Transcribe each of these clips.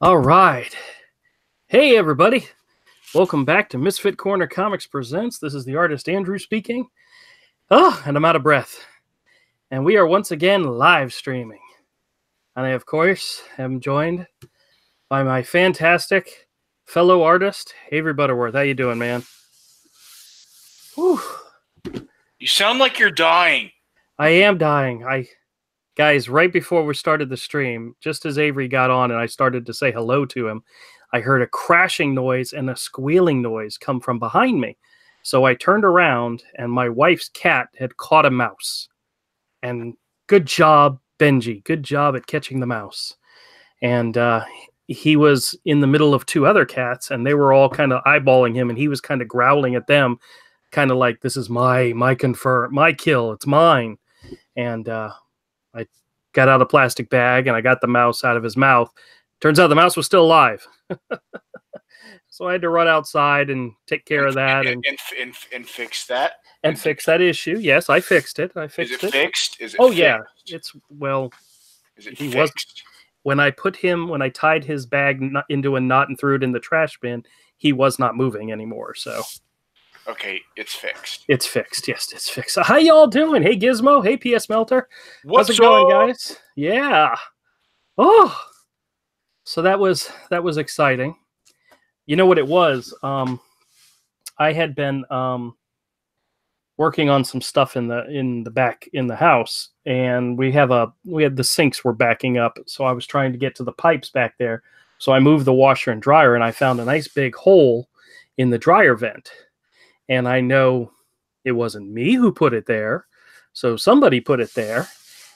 All right. Hey, everybody. Welcome back to Misfit Corner Comics Presents. This is the artist Andrew speaking. Oh, and I'm out of breath. And we are once again live streaming. And I, of course, am joined by my fantastic fellow artist, Avery Butterworth. How you doing, man? Whew. You sound like you're dying. I am dying. Guys, right before we started the stream, just as Avery got on and I started to say hello to him, I heard a crashing noise and a squealing noise come from behind me. So I turned around and my wife's cat had caught a mouse. And good job, Benji. Good job at catching the mouse. And he was in the middle of two other cats and they were all kind of eyeballing him and he was kind of growling at them, kind of like, this is my kill. It's mine. And I got out a plastic bag and I got the mouse out of his mouth. Turns out the mouse was still alive. So I had to run outside and take care of that and fix that. And fix that issue. Yes, I fixed it. Is it fixed? Is it Oh, fixed? Yeah. It's, well, is it he fixed? wasn't. When I tied his bag into a knot and threw it in the trash bin, he was not moving anymore. So. Okay, it's fixed. It's fixed. Yes, it's fixed. How y'all doing? Hey, Gizmo. Hey, PS Melter. What's How's it going, guys? Yeah. Oh. So that was exciting. You know what it was? I had been working on some stuff in the back in the house, and we had the sinks were backing up, so I was trying to get to the pipes back there. So I moved the washer and dryer, and I found a nice big hole in the dryer vent. And I know it wasn't me who put it there, so somebody put it there,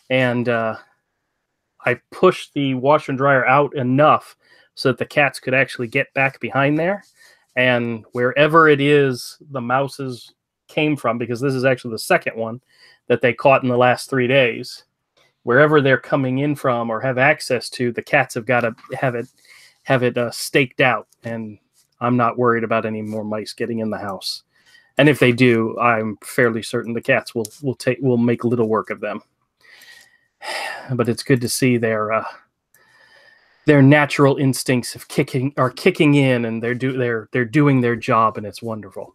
and I pushed the washer and dryer out enough so that the cats could actually get back behind there. And wherever it is the mouses came from, because this is actually the second one that they caught in the last 3 days, wherever they're coming in from or have access to, the cats have got to have it staked out. And I'm not worried about any more mice getting in the house. And if they do, I'm fairly certain the cats will make little work of them. But it's good to see their natural instincts of kicking in, and they're doing their job, and it's wonderful.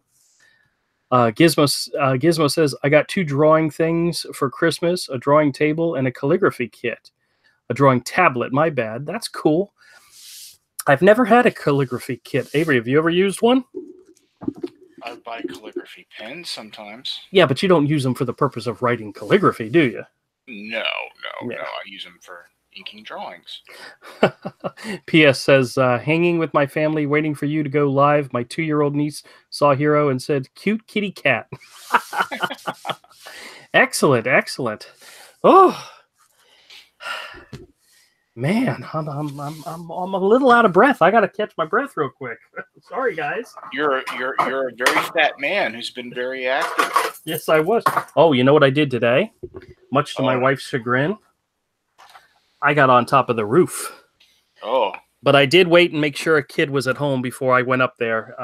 Gizmo says, I got 2 drawing things for Christmas: a drawing table and a calligraphy kit. A drawing tablet. My bad. That's cool. I've never had a calligraphy kit. Avery, have you ever used one? I buy calligraphy pens sometimes. Yeah, but you don't use them for the purpose of writing calligraphy, do you? No. I use them for inking drawings. P.S. says, hanging with my family, waiting for you to go live. My 2-year-old niece saw Hero and said, cute kitty cat. Excellent. Oh, man, I'm a little out of breath. I got to catch my breath real quick. Sorry, guys. You're a very fat man who's been very active. Yes, I was. Oh, you know what I did today? Much to my wife's chagrin, I got on top of the roof. Oh. But I did wait and make sure a kid was at home before I went up there.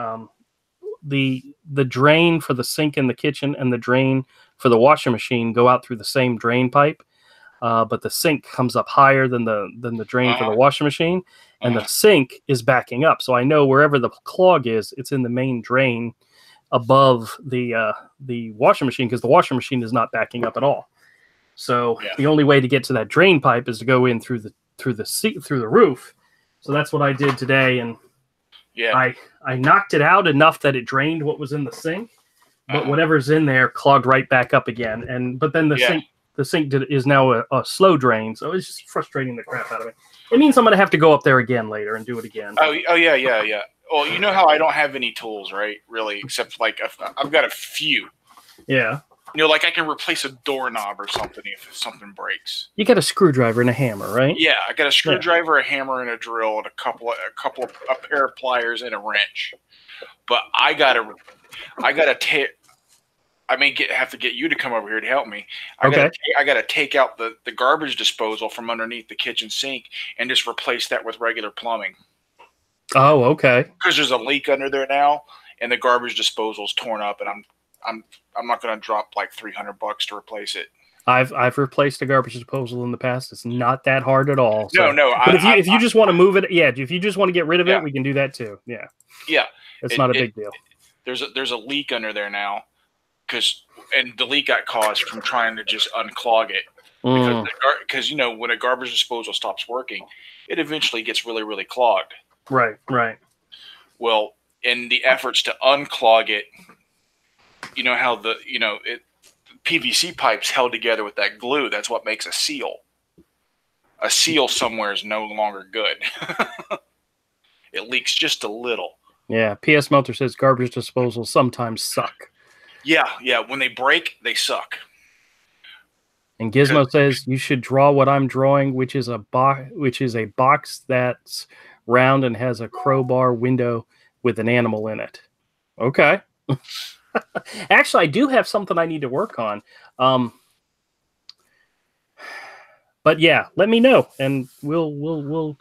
The drain for the sink in the kitchen and the drain for the washing machine go out through the same drain pipe. But the sink comes up higher than the drain for the washing machine, and the sink is backing up. So I know wherever the clog is, it's in the main drain above the washing machine, because the washing machine is not backing up at all. So the only way to get to that drain pipe is to go in through the roof. So that's what I did today, and I knocked it out enough that it drained what was in the sink, but whatever's in there clogged right back up again. But then the sink is now a slow drain, so it's just frustrating the crap out of me. It means I'm going to have to go up there again later and do it again. Oh yeah. Well, you know how I don't have any tools, right? Really, except like I've got a few. Yeah. You know, like I can replace a doorknob or something if something breaks. You got a screwdriver and a hammer, right? Yeah, I got a screwdriver, a hammer, and a drill, and a pair of pliers and a wrench. But I gotta I may have to get you to come over here to help me. I gotta take out the garbage disposal from underneath the kitchen sink and just replace that with regular plumbing. Oh, okay. Because there's a leak under there now, and the garbage disposal's torn up, and I'm not gonna drop like $300 to replace it. I've replaced a garbage disposal in the past. It's not that hard at all. So, No. but if you just want to move it, yeah, if you just want to get rid of it, we can do that too. Yeah, yeah. it's not a big deal. There's a leak under there now, and the leak got caused from trying to just unclog it because when a garbage disposal stops working, it eventually gets really, really clogged. Right. Well, in the efforts to unclog it, you know how PVC pipes held together with that glue. That's what makes a seal. A seal somewhere is no longer good. It leaks just a little. Yeah. P.S. Melter says garbage disposals sometimes suck. Yeah. When they break, they suck. And Gizmo says you should draw what I'm drawing, which is a box that's round and has a crowbar window with an animal in it. Okay. Actually, I do have something I need to work on. But yeah, let me know, and we'll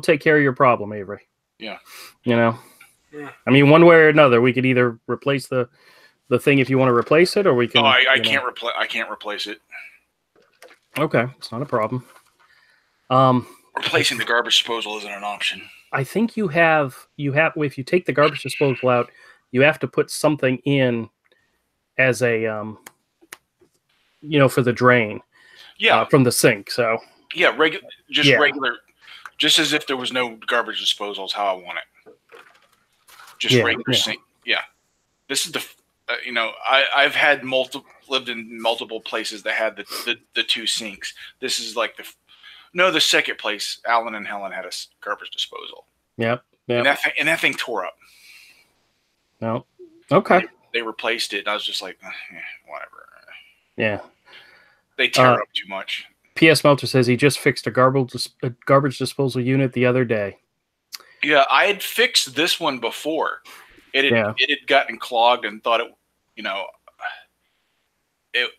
take care of your problem, Avery. Yeah. I mean, one way or another, we could either replace the thing if you want to replace it, or we can. Oh, I can't replace it. Okay, it's not a problem. Replacing the garbage disposal isn't an option. I think you have if you take the garbage disposal out, you have to put something in as a for the drain. Yeah. From the sink. So yeah, regular, just as if there was no garbage disposal is how I want it. Just regular sink. Yeah. This is I've had lived in multiple places that had the two sinks. This is like the second place. Alan and Helen had a garbage disposal. Yep. And that thing tore up. No. Okay. They replaced it, and I was just like, whatever. Yeah. They tear up too much. P.S. Melter says he just fixed a garbage disposal unit the other day. Yeah, I had fixed this one before. It had gotten clogged and thought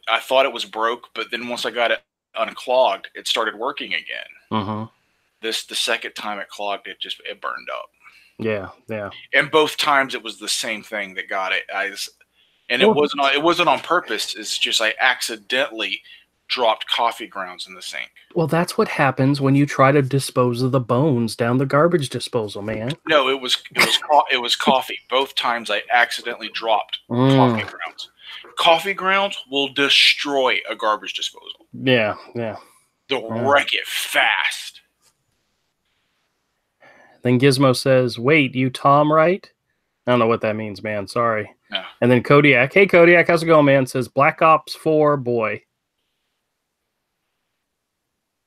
I thought it was broke, but then once I got it unclogged, it started working again. Mm-hmm. The second time it clogged, it burned up. Yeah. And both times it was the same thing that got it. It wasn't on purpose. It's just I accidentally dropped coffee grounds in the sink. Well, that's what happens when you try to dispose of the bones down the garbage disposal, man. No, it was coffee. Both times I accidentally dropped coffee grounds. Coffee grounds will destroy a garbage disposal. Yeah. They'll wreck it fast. Then Gizmo says, "Wait, you Tom, right?" I don't know what that means, man. Sorry. No. And then Kodiak, hey Kodiak, how's it going, man? Says Black Ops 4, boy.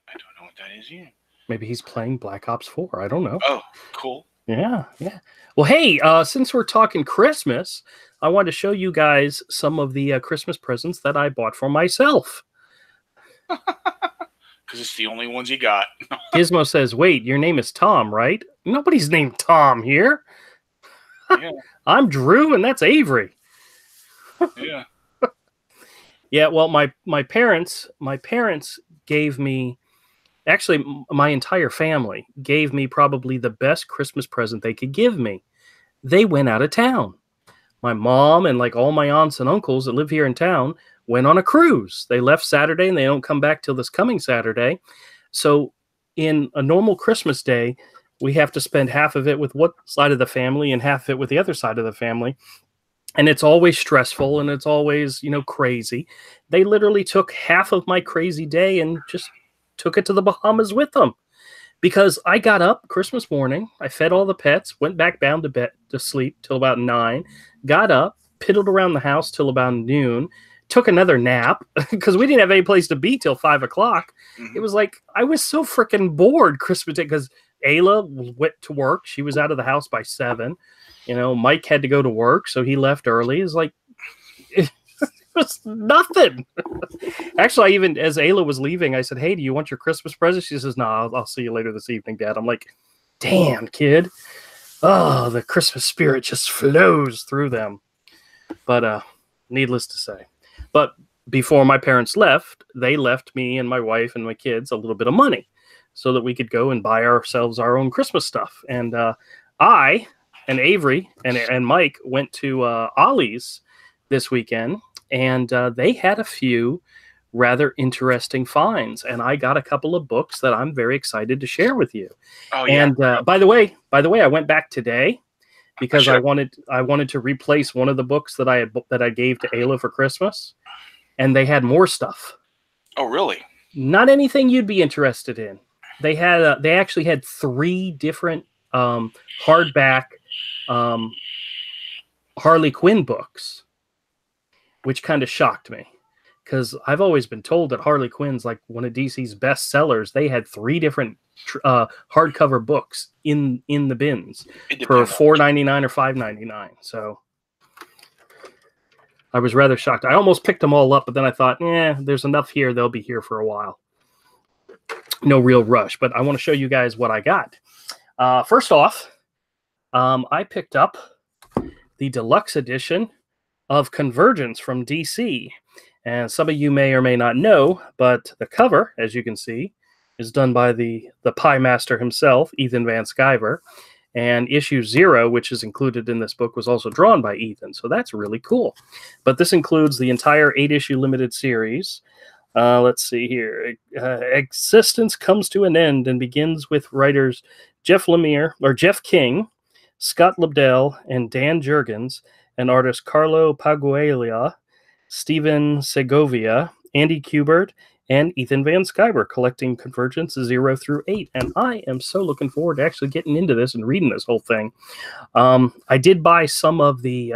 I don't know what that is yet. Maybe he's playing Black Ops 4. I don't know. Oh, cool. Yeah. Well, hey, since we're talking Christmas, I wanted to show you guys some of the Christmas presents that I bought for myself. Because it's the only ones you got. Gizmo says, "Wait, your name is Tom, right?" Nobody's named Tom here. Yeah. I'm Drew, and that's Avery. Yeah. Yeah. Well, my parents gave me, actually, my entire family gave me probably the best Christmas present they could give me. They went out of town. My mom and like all my aunts and uncles that live here in town went on a cruise. They left Saturday and they don't come back till this coming Saturday. So in a normal Christmas day, we have to spend half of it with one side of the family and half of it with the other side of the family. And it's always stressful and it's always, crazy. They literally took half of my crazy day and just took it to the Bahamas with them. Because I got up Christmas morning, I fed all the pets, went back down to bed to sleep till about 9, got up, piddled around the house till about noon, took another nap because we didn't have any place to be till 5 o'clock. Mm-hmm. It was like, I was so freaking bored Christmas Day because Ayla went to work. She was out of the house by 7. Mike had to go to work, so he left early. It's like, it was nothing. Actually, I even, as Ayla was leaving, I said, "Hey, do you want your Christmas present?" She says, "No, I'll see you later this evening, Dad." I'm like, damn, kid. Oh, the Christmas spirit just flows through them. But needless to say. But before my parents left, they left me and my wife and my kids a little bit of money so that we could go and buy ourselves our own Christmas stuff. And I and Avery and Mike went to Ollie's this weekend, and they had a few rather interesting finds, and I got a couple of books that I'm very excited to share with you. Oh yeah. And by the way, I went back today because I wanted to replace one of the books that I gave to Ayla for Christmas, and they had more stuff. Oh really? Not anything you'd be interested in. They actually had 3 different hardback Harley Quinn books, which kind of shocked me, because I've always been told that Harley Quinn's like one of DC's best sellers. They had 3 different hardcover books in the bins for $4.99 or $5.99. So I was rather shocked. I almost picked them all up, but then I thought, there's enough here. They'll be here for a while. No real rush, but I want to show you guys what I got. First off, I picked up the deluxe edition of Convergence from DC. And some of you may or may not know, but the cover, as you can see, is done by the Pie Master himself, Ethan Van Sciver. And issue 0, which is included in this book, was also drawn by Ethan. So that's really cool. But this includes the entire 8-issue limited series. Let's see here. Existence comes to an end and begins with writers Jeff King, Scott Lobdell, and Dan Jurgens, and artists Carlo Paguaglia, Steven Segovia, Andy Kubert, and Ethan Van Sciver, collecting Convergence 0 through 8. And I am so looking forward to actually getting into this and reading this whole thing. I did buy some of the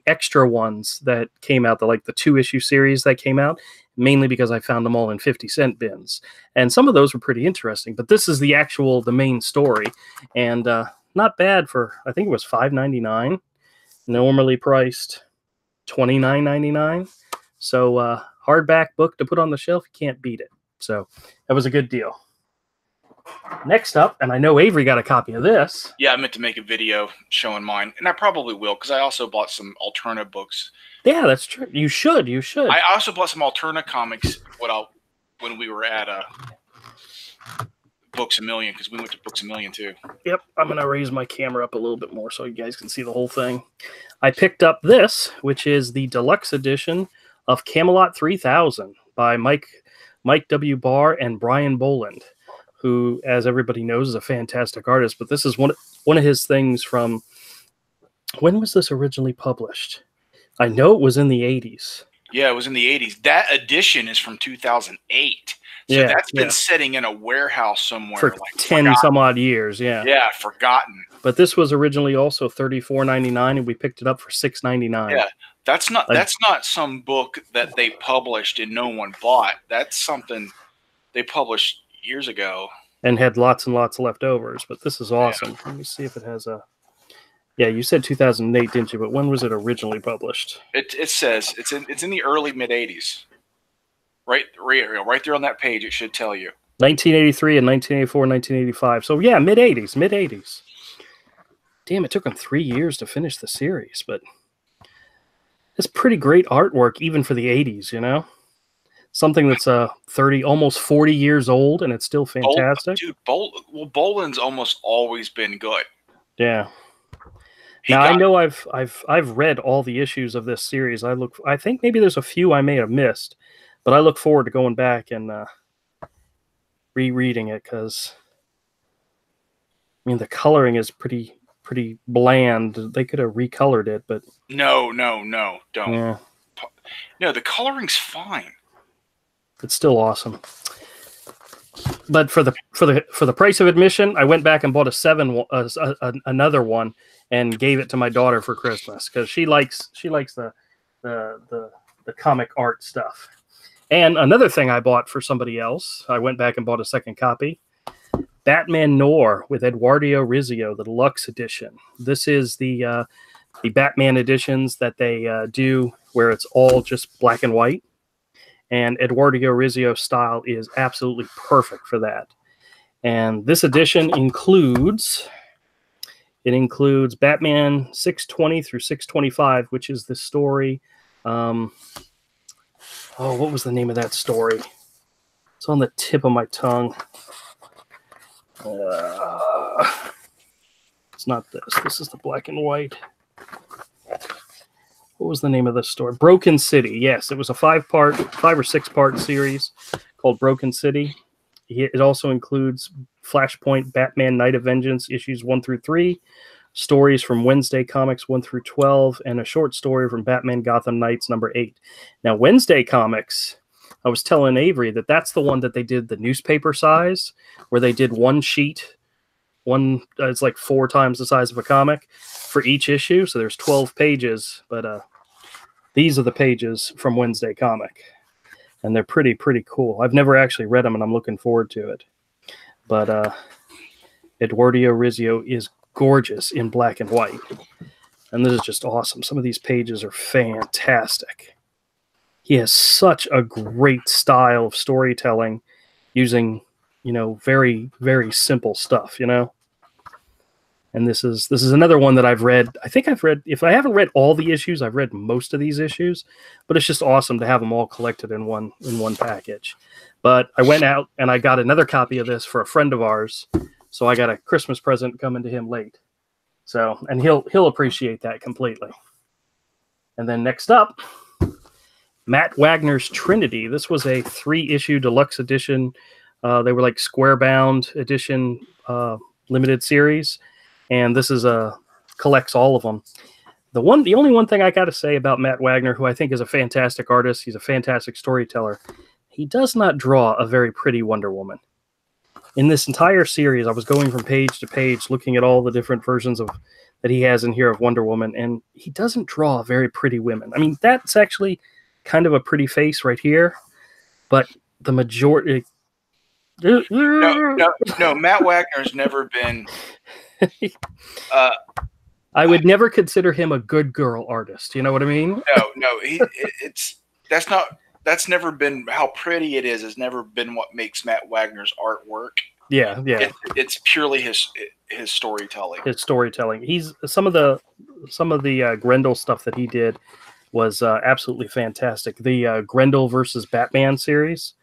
extra ones that came out, the 2-issue series that came out, mainly because I found them all in 50-cent bins. And some of those were pretty interesting. But this is the main story. And not bad for, I think it was $5.99, normally priced $29.99. So hardback book to put on the shelf, you can't beat it. So that was a good deal. Next up, and I know Avery got a copy of this. Yeah, I meant to make a video showing mine, and I probably will, because I also bought some Alterna books. Yeah, that's true. You should. I also bought some Alterna comics when we were at Books A Million, because we went to Books A Million too. Yep, I'm going to raise my camera up a little bit more so you guys can see the whole thing. I picked up this, which is the deluxe edition of Camelot 3000 by Mike W. Barr and Brian Boland, who, as everybody knows, is a fantastic artist. But this is one of his things from, when was this originally published? I know it was in the 80s. Yeah, it was in the 80s. That edition is from 2008. So that's been sitting in a warehouse somewhere for 10 some odd years. Yeah, forgotten. But this was originally also $34.99, and we picked it up for $6.99. Yeah, that's not some book that they published and no one bought. That's something they published years ago and had lots and lots of leftovers. But this is awesome. Let me see if it has a. Yeah, you said 2008, didn't you? But when was it originally published? It says it's in the early mid 80s. Right there on that page, it should tell you. 1983 and 1984, 1985. So yeah, mid 80s. Damn, it took them 3 years to finish the series, but it's pretty great artwork even for the 80s, you know? Something that's 30, almost 40 years old, and it's still fantastic. Boland's almost always been good. Yeah. I know I've read all the issues of this series. I think maybe there's a few I may have missed, but I look forward to going back and rereading it, because I mean the coloring is pretty bland. They could have recolored it, but no, don't. Yeah. No, the coloring's fine. It's still awesome. But for the price of admission, I went back and bought another one and gave it to my daughter for Christmas, because she likes the comic art stuff. And another thing I bought for somebody else, I went back and bought a second copy. Batman Noir with Eduardo Rizzio, the deluxe edition. This is the Batman editions that they do where it's all just black and white. And Eduardo Rizzio's style is absolutely perfect for that. And this edition includes Batman 620 through 625, which is the story. What was the name of that story? It's on the tip of my tongue. It's not this. This is the black and white. what was the name of this story? Broken City. Yes, it was a 5 or 6-part series called Broken City. It also includes Flashpoint, Batman Night of Vengeance, issues 1 through 3, stories from Wednesday Comics 1 through 12, and a short story from Batman Gotham Knights number 8. Now, Wednesday Comics, I was telling Avery that that's the one that they did the newspaper size, where they did one sheet, it's like 4 times the size of a comic for each issue. So there's 12 pages, but these are the pages from Wednesday Comic, and they're pretty cool. I've never actually read them, and I'm looking forward to it. But Eduardo Rizzio is gorgeous in black and white, and this is just awesome. Some of these pages are fantastic. He has such a great style of storytelling using, very, very simple stuff, And this is another one that I've read. I think I've read, if I haven't read all the issues, I've read most of these issues, but it's just awesome to have them all collected in one package. But I went out and I got another copy of this for a friend of ours, so I got a Christmas present coming to him late. So, and he'll appreciate that completely. And then next up, Matt Wagner's Trinity. This was a 3-issue deluxe edition. They were like square bound edition limited series, and this is collects all of them. The only one thing I got to say about Matt Wagner, who I think is a fantastic artist, he's a fantastic storyteller. He does not draw a very pretty Wonder Woman. In this entire series, I was going from page to page, looking at all the different versions that he has in here of Wonder Woman, and he doesn't draw very pretty women. I mean, that's actually kind of a pretty face right here, but the majority. No. Matt Wagner's never been. I would never consider him a good girl artist. You know what I mean? No. That's never been how pretty it is. Has never been what makes Matt Wagner's artwork. Yeah. It's purely his storytelling. His storytelling. He's some of the Grendel stuff that he did was absolutely fantastic. The Grendel versus Batman series,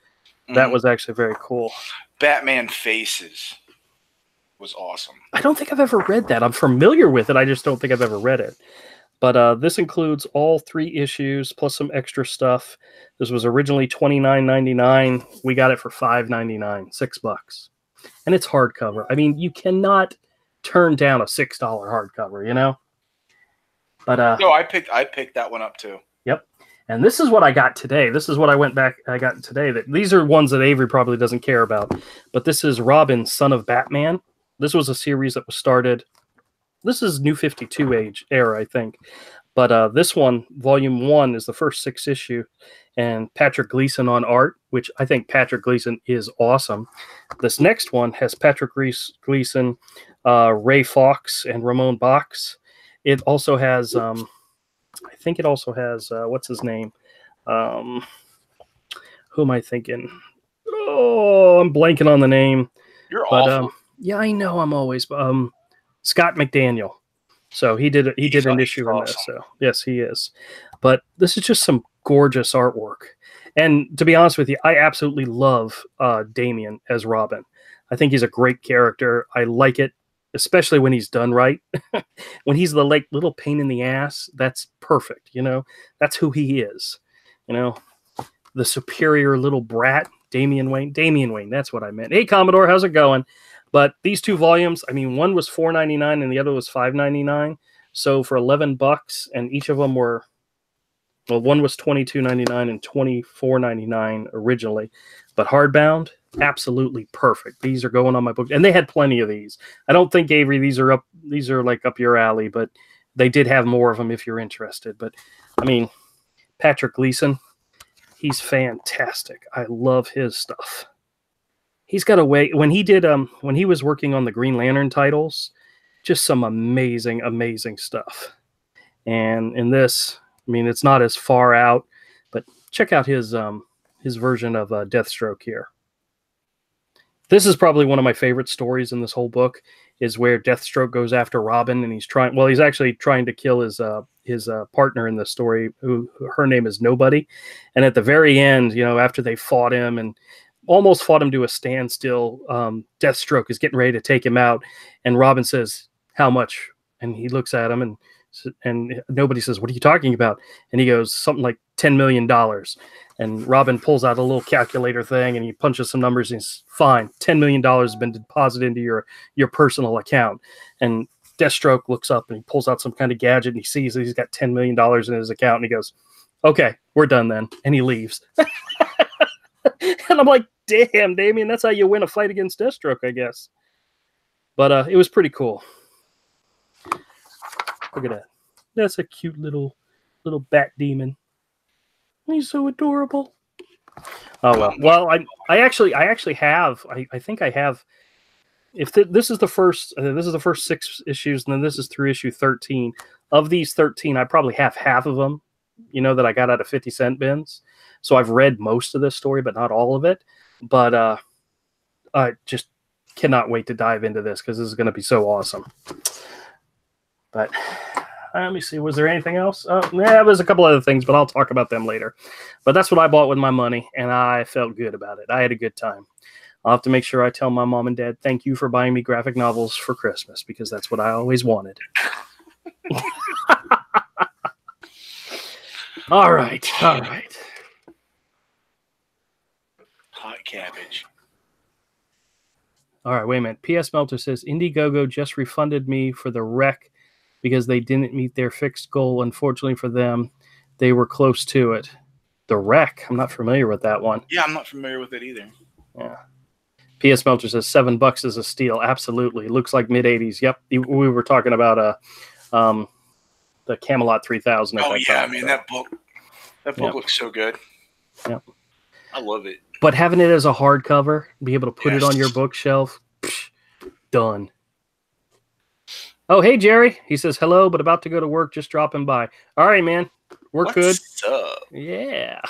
that was actually very cool. Batman Faces was awesome. I don't think I've ever read that. I'm familiar with it. I just don't think I've ever read it. But this includes all 3 issues plus some extra stuff. This was originally $29.99. We got it for $5.99, $6. And it's hardcover. I mean, you cannot turn down a $6 hardcover, But no, I picked that one up too. Yep. And this is what I got today. This is what I got today. These are ones that Avery probably doesn't care about. But this is Robin, Son of Batman. This was a series that was started. This is New 52 era, I think. But this one, Volume 1, is the first 6 issue. And Patrick Gleason on art, which I think Patrick Gleason is awesome. This next one has Patrick Gleason, Ray Fox, and Ramon Box. It also has, I think it also has, what's his name? Who am I thinking? Oh, I'm blanking on the name. You're awful. Yeah, I know I'm always, Scott McDaniel. So he did an issue in this. So yes, he is. But this is just some gorgeous artwork. And to be honest with you, I absolutely love Damian as Robin. I think he's a great character. I like it, especially when he's done right. When he's the little pain in the ass, that's perfect. That's who he is. The superior little brat, Damian Wayne. That's what I meant. Hey, Commodore, how's it going? But these 2 volumes, I mean, one was $4.99 and the other was $5.99. So for $11, and each of them were, well, one was $22.99 and $24.99 originally, but hardbound, absolutely perfect. These are going on my book, and they had plenty of these. I don't think, Avery, these are like up your alley, but they did have more of them if you're interested. But I mean, Patrick Gleason, he's fantastic. I love his stuff. He's got a way, when he was working on the Green Lantern titles, just some amazing stuff. And in this, I mean, it's not as far out, but check out his version of Deathstroke here. This is probably one of my favorite stories in this whole book, is where Deathstroke goes after Robin, and he's actually trying to kill his partner in the story, who her name is Nobody. And at the very end, after they fought him and almost fought him to a standstill, Deathstroke is getting ready to take him out, and Robin says, "How much?" And he looks at him, and And nobody says, "What are you talking about?" And he goes, "Something like $10 million." And Robin pulls out a little calculator thing and he punches some numbers and he's fine. $10 million has been deposited into your personal account. And Deathstroke looks up and he pulls out some kind of gadget and he sees that he's got $10 million in his account and he goes, "Okay, we're done then." And he leaves. And I'm like, damn, Damien, that's how you win a fight against Deathstroke, I guess. But it was pretty cool. Look at that. That's a cute little bat demon. He's so adorable. Oh well. Well, I actually have. I think I have. If this is the first 6 issues, and then this is through issue 13. Of these 13, I probably have half of them. That I got out of 50-cent bins. So I've read most of this story, but not all of it. But I just cannot wait to dive into this because this is going to be so awesome. But let me see. Was there anything else? Yeah, there's a couple other things, but I'll talk about them later. But that's what I bought with my money, and I felt good about it. I had a good time. I'll have to make sure I tell my mom and dad, thank you for buying me graphic novels for Christmas, because that's what I always wanted. All right. Hot cabbage. All right, wait a minute. P.S. Melter says, Indiegogo just refunded me for the wreck because they didn't meet their fixed goal. Unfortunately for them, they were close to it. The wreck? I'm not familiar with that one. Yeah, I'm not familiar with it either. Yeah. P.S. Melter says, $7 is a steal. Absolutely. Looks like mid-'80s. Yep. We were talking about the Camelot 3000. Oh, yeah. I mean, that book looks so good. Yep. I love it. But having it as a hardcover, be able to put it on your bookshelf, done. Oh, hey, Jerry. He says, hello, but about to go to work, just dropping by. All right, man. Work good. What's up? Yeah.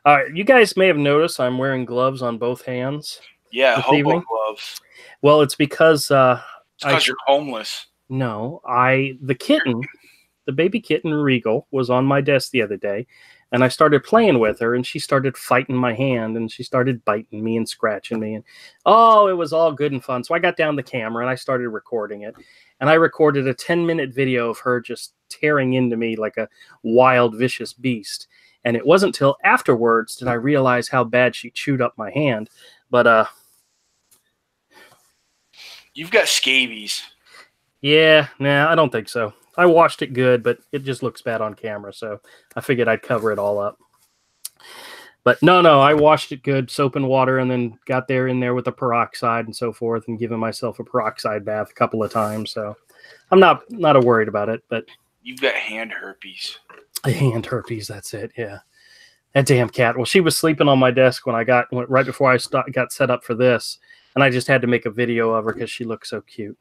All right. You guys may have noticed I'm wearing gloves on both hands. Yeah, hobo gloves. Well, it's because... because you're homeless. No, the kitten, the baby kitten Regal, was on my desk the other day, and I started playing with her, and she started fighting my hand, and she started biting me and scratching me, and it was all good and fun. So I got down the camera, and I started recording it, and I recorded a 10-minute video of her just tearing into me like a wild, vicious beast. And it wasn't till afterwards did I realize how bad she chewed up my hand. But you've got scabies. Yeah, nah, I don't think so. I washed it good, but it just looks bad on camera, so I figured I'd cover it all up. But no, I washed it good, soap and water, and then got in there with the peroxide and so forth, and given myself a peroxide bath a couple of times. So I'm not worried about it. But you've got hand herpes. Hand herpes, that's it. Yeah, that damn cat. Well, she was sleeping on my desk when right before I got set up for this, and I just had to make a video of her because she looked so cute.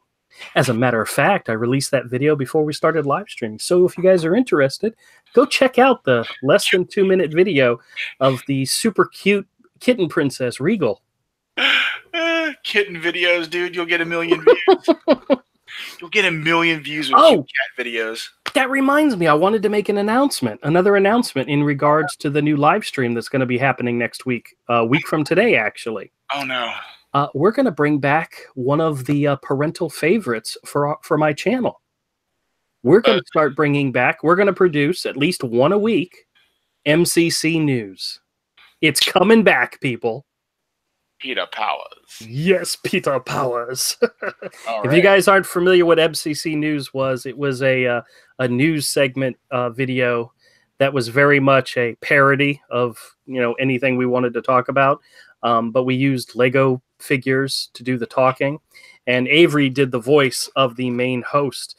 As a matter of fact, I released that video before we started live streaming. So if you guys are interested, go check out the less than 2-minute video of the super cute kitten princess Regal. Kitten videos, dude. You'll get 1 million views. You'll get 1 million views with cute cat videos. That reminds me, I wanted to make another announcement in regards to the new live stream that's going to be happening next week, a week from today, actually. Oh, no. We're going to bring back one of the parental favorites for my channel. We're going to start bringing back, we're going to produce at least one a week, MCC News. It's coming back, people. Peter Powers. Yes, Peter Powers. Right. If you guys aren't familiar what MCC News was, it was a news segment video that was very much a parody of anything we wanted to talk about. But we used Lego figures to do the talking, and Avery did the voice of the main host,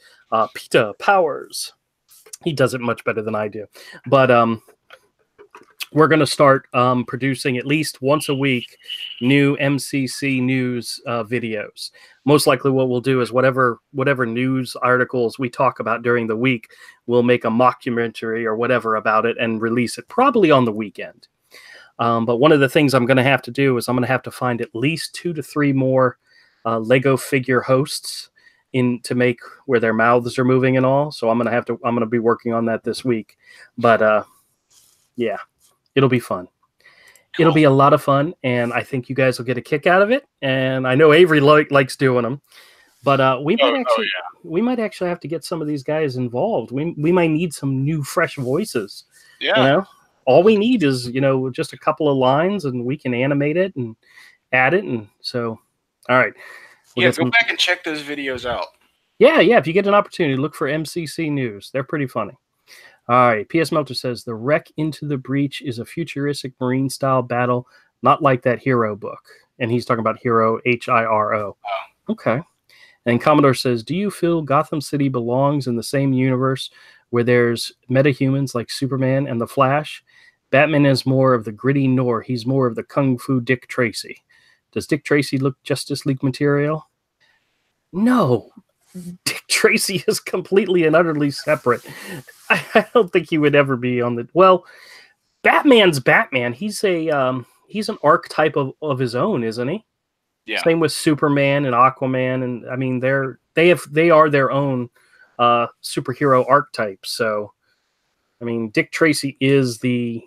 Peter Powers. He does it much better than I do. But we're going to start producing at least once a week new MCC News videos. Most likely what we'll do is whatever news articles we talk about during the week, we'll make a mockumentary or whatever about it and release it probably on the weekend. But one of the things I'm going to have to do is I'm going to have to find at least 2 to 3 more Lego figure hosts to make where their mouths are moving and all. So I'm going to be working on that this week. But yeah, it'll be fun. Cool. It'll be a lot of fun, and I think you guys will get a kick out of it. And I know Avery likes doing them. But we might actually have to get some of these guys involved. We might need some new, fresh voices. Yeah. You know, all we need is just a couple of lines, and we can animate it and add it. And so, all right. Go back and check those videos out. Yeah. If you get an opportunity, look for MCC News. They're pretty funny. All right. P.S. Melter says the wreck into the breach is a futuristic marine style battle, not like that Hero book. And he's talking about Hero, Hiro. Oh. Okay. And Commodore says, do you feel Gotham City belongs in the same universe where there's metahumans like Superman and the Flash? Batman is more of the gritty Nor. He's more of the Kung Fu Dick Tracy. Does Dick Tracy look Justice League material? No. Dick Tracy is completely and utterly separate. I don't think he would ever be on the... Well, Batman's Batman. He's an archetype of his own, isn't he? Yeah. Same with Superman and Aquaman, and I mean they are their own superhero archetype. So, I mean, Dick Tracy is the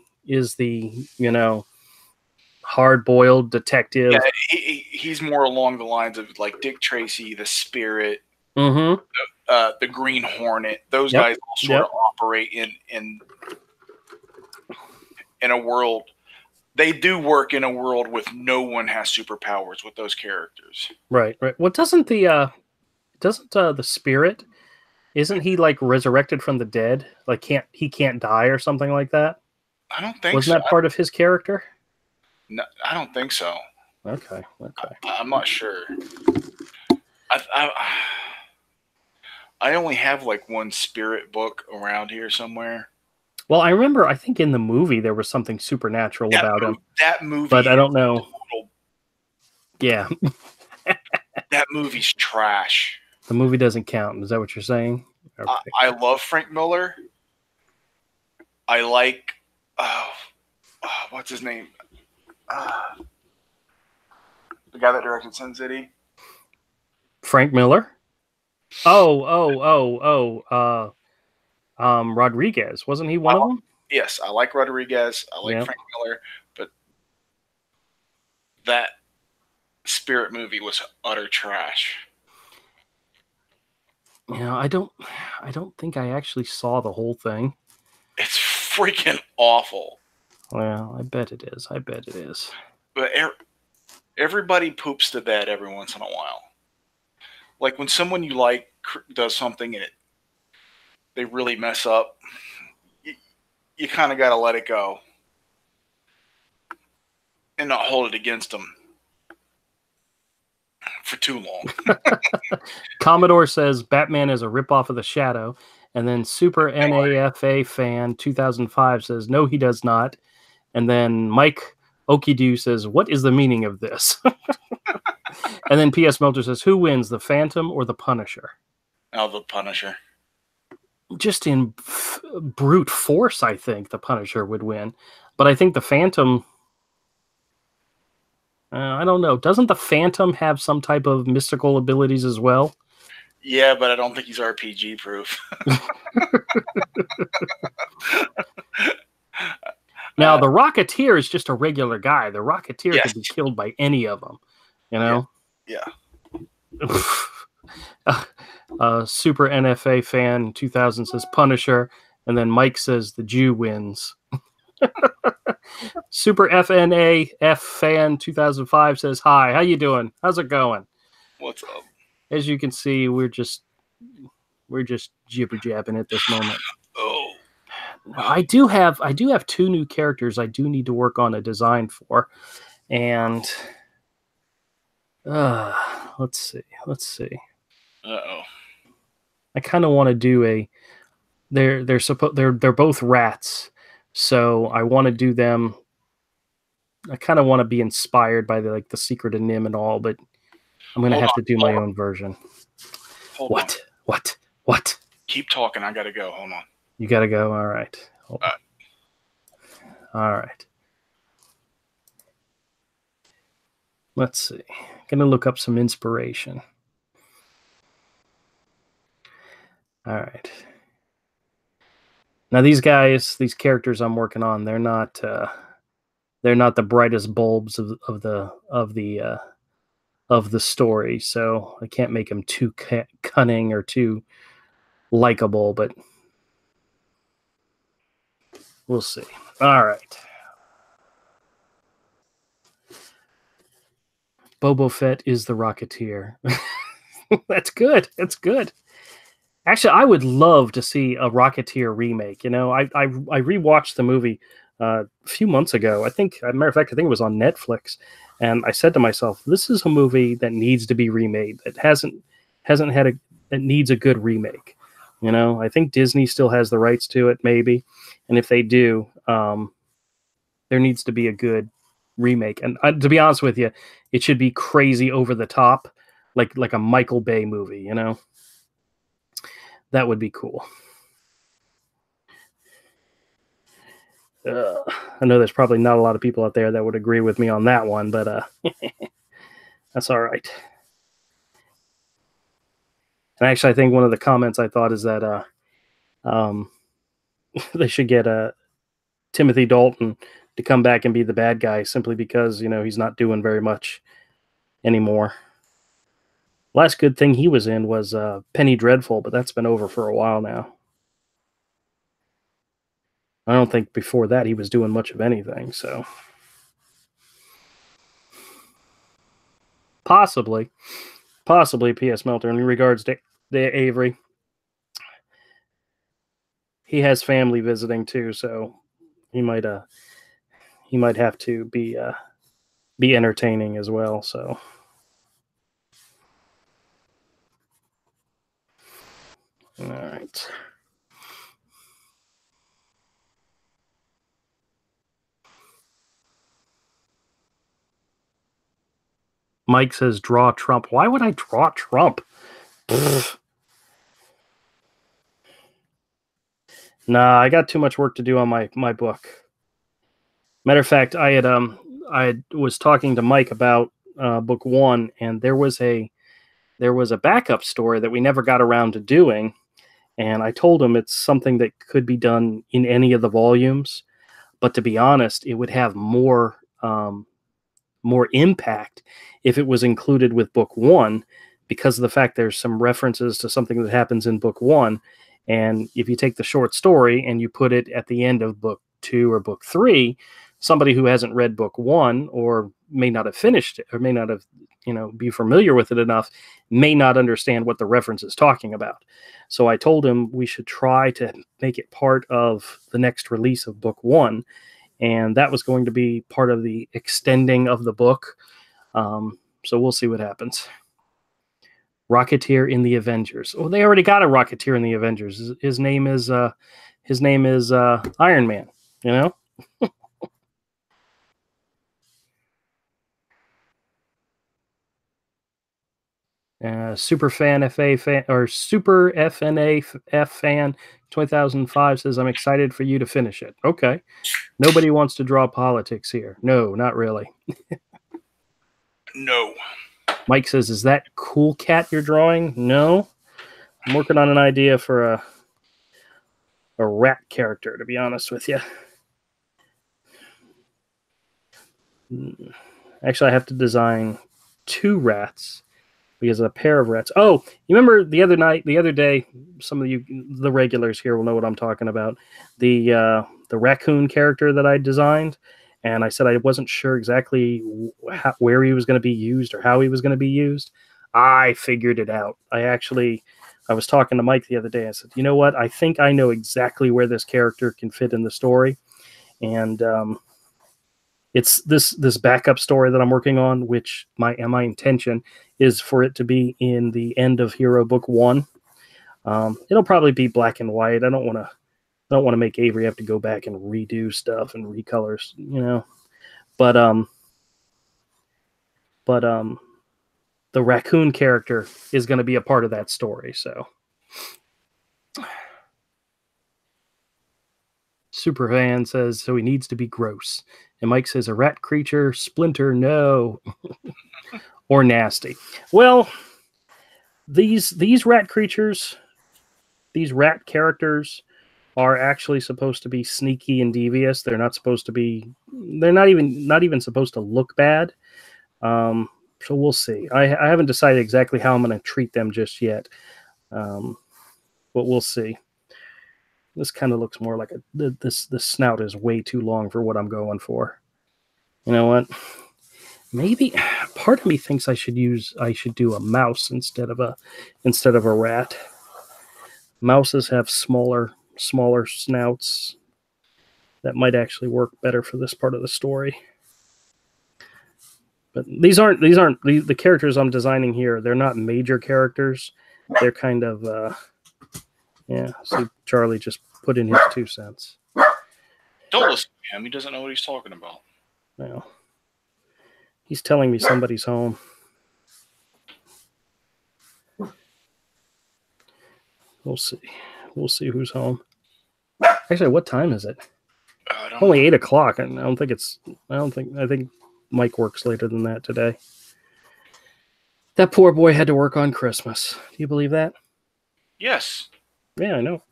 hard-boiled detective. Yeah, he's more along the lines of like Dick Tracy, the Spirit, mm-hmm. The Green Hornet. Those guys all sort of operate in a world. They do work in a world with no one has superpowers with those characters. Right. Well, doesn't the Spirit, isn't he like resurrected from the dead? Like he can't die or something like that? I don't think Wasn't that part of his character? No, I don't think so. Okay. I'm not sure. I only have like one Spirit book around here somewhere. Well, I remember, I think in the movie there was something supernatural about him. That movie. But I don't know. Yeah. That movie's trash. The movie doesn't count. Is that what you're saying? Okay. I love Frank Miller. I like... what's his name? The guy that directed Sin City. Frank Miller? Rodriguez. Wasn't he one of them? Yes, I like Rodriguez. I like Frank Miller, but that Spirit movie was utter trash. I don't think I actually saw the whole thing. It's freaking awful. Well, I bet it is. But everybody poops the bed every once in a while. Like when someone you like does something and they really mess up, you kind of got to let it go and not hold it against them for too long. Commodore says Batman is a ripoff of The Shadow, and then Super NAFA fan 2005 says no, he does not. And then Mike Okidu says, what is the meaning of this? And then P.S. Melter says, who wins, the Phantom or the Punisher? Oh, the Punisher. Just in brute force, I think the Punisher would win. But I think the Phantom... I don't know. Doesn't the Phantom have some type of mystical abilities as well? Yeah, but I don't think he's RPG proof. Now, the Rocketeer is just a regular guy. The Rocketeer could be killed by any of them. Yeah. Super NFA fan 2000 says Punisher, and then Mike says the Jew wins. Super FNA F fan 2005 says hi. How you doing? How's it going? What's up? As you can see, we're just jibber jabbing at this moment. Oh. I do have two new characters I do need to work on a design for, and let's see. Uh-oh. I kind of want to do they're both rats, so I want to do them. I kind of want to be inspired by the Secret of Nim and all, but I'm gonna have to do my own version. What? Keep talking. I gotta go. Hold on. You gotta go. All right. All right. Let's see. Gonna look up some inspiration. All right. Now these characters I'm working on, they're not the brightest bulbs of the of the story, so I can't make him too cunning or too likable, but we'll see. All right. Boba Fett is the Rocketeer. That's good. That's good. Actually, I would love to see a Rocketeer remake. You know, I rewatched the movie a few months ago. I think, as a matter of fact, I think it was on Netflix, and I said to myself, "This is a movie that needs to be remade. That hasn't had a that needs a good remake." You know, I think Disney still has the rights to it, maybe, and if they do, there needs to be a good remake. And to be honest with you, it should be crazy over the top, like a Michael Bay movie. You know, that would be cool. I know there's probably not a lot of people out there that would agree with me on that one, but that's all right. And actually, I think one of the comments I thought is that they should get Timothy Dalton to come back and be the bad guy simply because, you know, he's not doing very much anymore. Last good thing he was in was Penny Dreadful, but that's been over for a while now. I don't think before that he was doing much of anything, so possibly P.S. Melter in regards to Avery. He has family visiting too, so he might have to be entertaining as well. So, all right. Mike says, "Draw Trump." Why would I draw Trump? Nah, I got too much work to do on my book. Matter of fact, I was talking to Mike about book 1, and there was a backup story that we never got around to doing, and I told him it's something that could be done in any of the volumes, but to be honest, it would have more impact if it was included with book 1, because of the fact there's some references to something that happens in book 1, and if you take the short story and you put it at the end of book 2 or book 3, somebody who hasn't read book 1 or may not have finished it or may not have, be familiar with it enough, may not understand what the reference is talking about. So I told him we should try to make it part of the next release of book 1, and that was going to be part of the extending of the book. So we'll see what happens. Rocketeer in the Avengers. Oh, they already got a Rocketeer in the Avengers. His name is Iron Man. You know. Super fan FA fan or Super FNA F fan 2005 says, "I'm excited for you to finish it." Okay. Nobody wants to draw politics here. No, not really. No. Mike says, "Is that Cool Cat you're drawing?" No. I'm working on an idea for a rat character, to be honest with you. Actually, I have to design 2 rats because a pair of rats. Oh, you remember the other day, some of you, the regulars here, will know what I'm talking about. The raccoon character that I designed, and I said I wasn't sure exactly where he was going to be used or how he was going to be used. I figured it out. I was talking to Mike the other day. I said, you know what? I think I know exactly where this character can fit in the story, and it's this backup story that I'm working on, which my intention is for it to be in the end of Hero Book 1. It'll probably be black and white. I don't want to make Avery have to go back and redo stuff and recolors, But the raccoon character is going to be a part of that story. So, Superfan says, so he needs to be gross. And Mike says, a rat creature, Splinter, no. Or nasty. Well, these rat creatures, these rat characters are actually supposed to be sneaky and devious. They're not supposed to be, they're not even supposed to look bad. we'll see. I haven't decided exactly how I'm going to treat them just yet, but we'll see. This kind of looks more like this snout is way too long for what I'm going for. You know what? Maybe part of me thinks I should do a mouse instead of a rat. Mouses have smaller snouts that might actually work better for this part of the story. But these aren't the characters I'm designing here. They're not major characters. They're kind of yeah. See, Charlie just put in his 2 cents. Don't listen to him. He doesn't know what he's talking about. Well, he's telling me somebody's home. We'll see. We'll see who's home. Actually, what time is it? Only 8 o'clock. And I think Mike works later than that today. That poor boy had to work on Christmas. Do you believe that? Yes. Yeah, I know.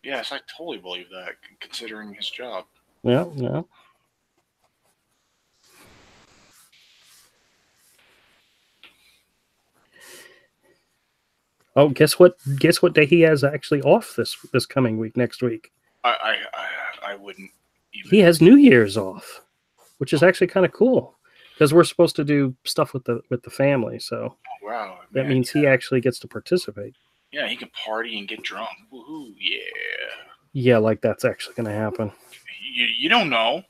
Yes, I totally believe that, considering his job. Yeah, yeah. Oh, guess what? Guess what day he has actually off this coming week? Next week. I wouldn't even. He has New Year's off, which is actually kind of cool because we're supposed to do stuff with the family. So wow, that means he actually gets to participate. Yeah, he can party and get drunk. Woohoo! Yeah. Yeah, like that's actually going to happen. You don't know.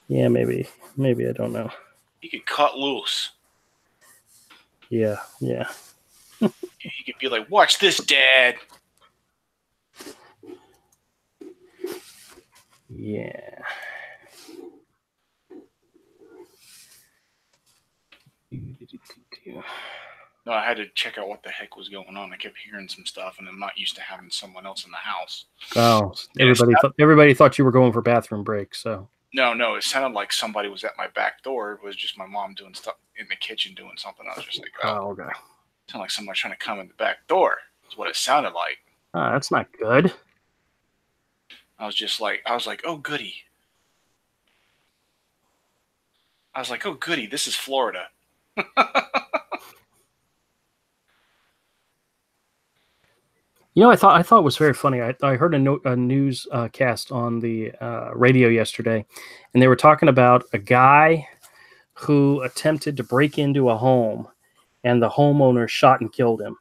Yeah, maybe I don't know. He could cut loose. Yeah. He could be like, "Watch this, Dad." Yeah. No, I had to check out what the heck was going on. I kept hearing some stuff, and I'm not used to having someone else in the house. Oh, everybody thought you were going for bathroom breaks. So no, it sounded like somebody was at my back door. It was just my mom doing stuff in the kitchen, doing something. I was just like, oh okay. It sounded like someone trying to come in the back door. Is what it sounded like. That's not good. I was like, oh goody. This is Florida. You know, I thought it was very funny. I heard a news cast on the radio yesterday, and they were talking about a guy who attempted to break into a home, and the homeowner shot and killed him.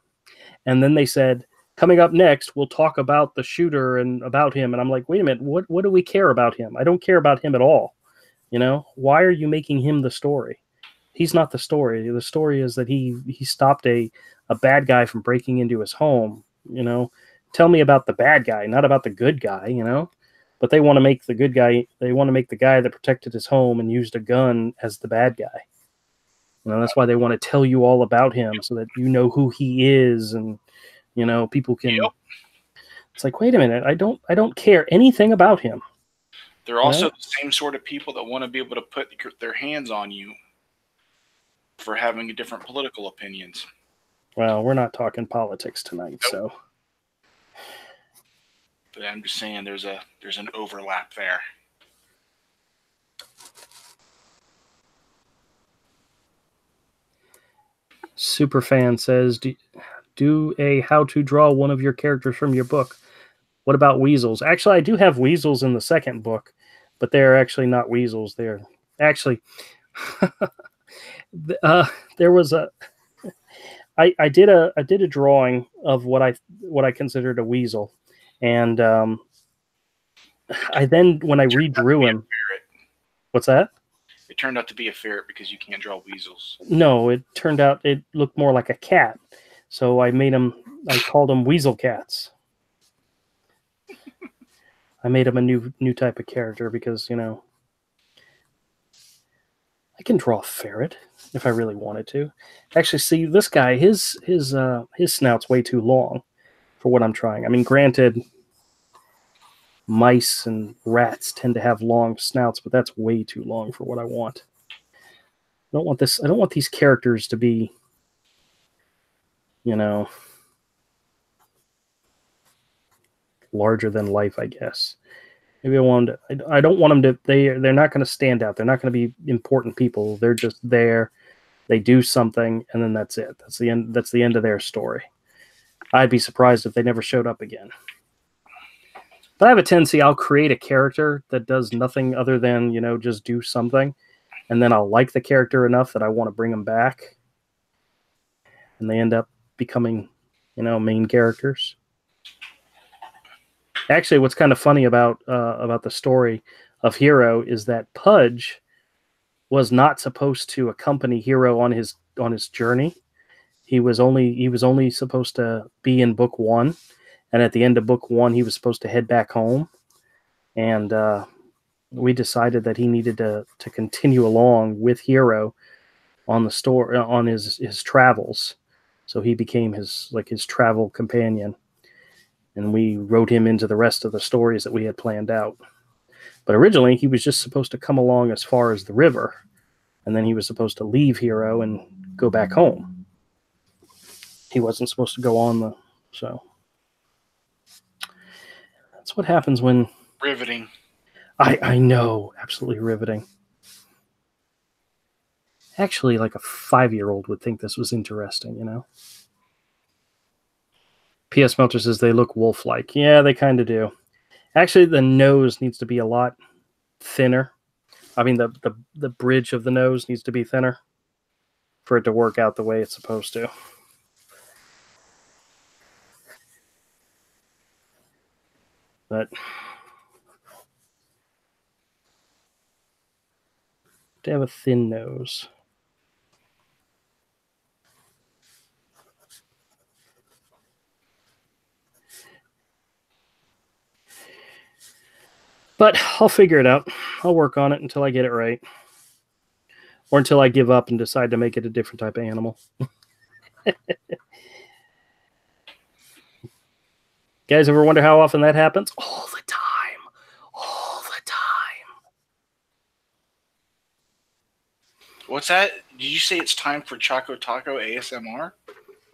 And then they said, coming up next, we'll talk about the shooter and about him. And I'm like, wait a minute, what do we care about him? I don't care about him at all. You know, why are you making him the story? He's not the story. The story is that he stopped a bad guy from breaking into his home. You know, tell me about the bad guy, not about the good guy, you know. But they want to make the good guy, they want to make the guy that protected his home and used a gun as the bad guy. You know, that's why they want to tell you all about him so that you know who he is, and you know, people can. Yep. It's like, wait a minute, I don't care anything about him. They're also the same sort of people that want to be able to put their hands on you for having different political opinions. Well, we're not talking politics tonight, nope. So. But I'm just saying there's an overlap there. Superfan says, do a how to draw one of your characters from your book. What about weasels? Actually, I do have weasels in the second book, but they're actually not weasels. They're actually there was a I did a drawing of what I considered a weasel, and I then when I redrew him. What's that? It turned out to be a ferret because you can't draw weasels. No, it turned out it looked more like a cat. So I called them weasel cats. I made him a new type of character because, you know, I can draw a ferret if I really wanted to. Actually, see, this guy, his snout's way too long for what I'm trying. I mean, granted, mice and rats tend to have long snouts, but that's way too long for what I want. I don't want these characters to be, you know, larger than life, I guess. Maybe I want them to, I don't want them to. They're not going to stand out. They're not going to be important people. They're just there. They do something, and then that's it. That's the end. That's the end of their story. I'd be surprised if they never showed up again. But I have a tendency, I'll create a character that does nothing other than, just do something. And then I'll like the character enough that I want to bring them back. And they end up becoming, main characters. Actually, what's kind of funny about the story of Hero is that Pudge was not supposed to accompany Hero on his journey. He was only supposed to be in book 1. And at the end of book 1, he was supposed to head back home. And we decided that he needed to continue along with Hero on the story, on his travels. So he became his travel companion. And we wrote him into the rest of the stories that we had planned out. But originally, he was just supposed to come along as far as the river. And then he was supposed to leave Hero and go back home. He wasn't supposed to go on so. That's what happens when... Riveting. I know. Absolutely riveting. Actually, like a 5-year-old would think this was interesting, P.S. Melter says they look wolf-like. Yeah, they kind of do. Actually, the nose needs to be a lot thinner. I mean, the bridge of the nose needs to be thinner for it to work out the way it's supposed to. But to have a thin nose. But I'll figure it out. I'll work on it until I get it right. Or until I give up and decide to make it a different type of animal. Guys ever wonder how often that happens? All the time. All the time. What's that? Did you say it's time for Choco Taco ASMR?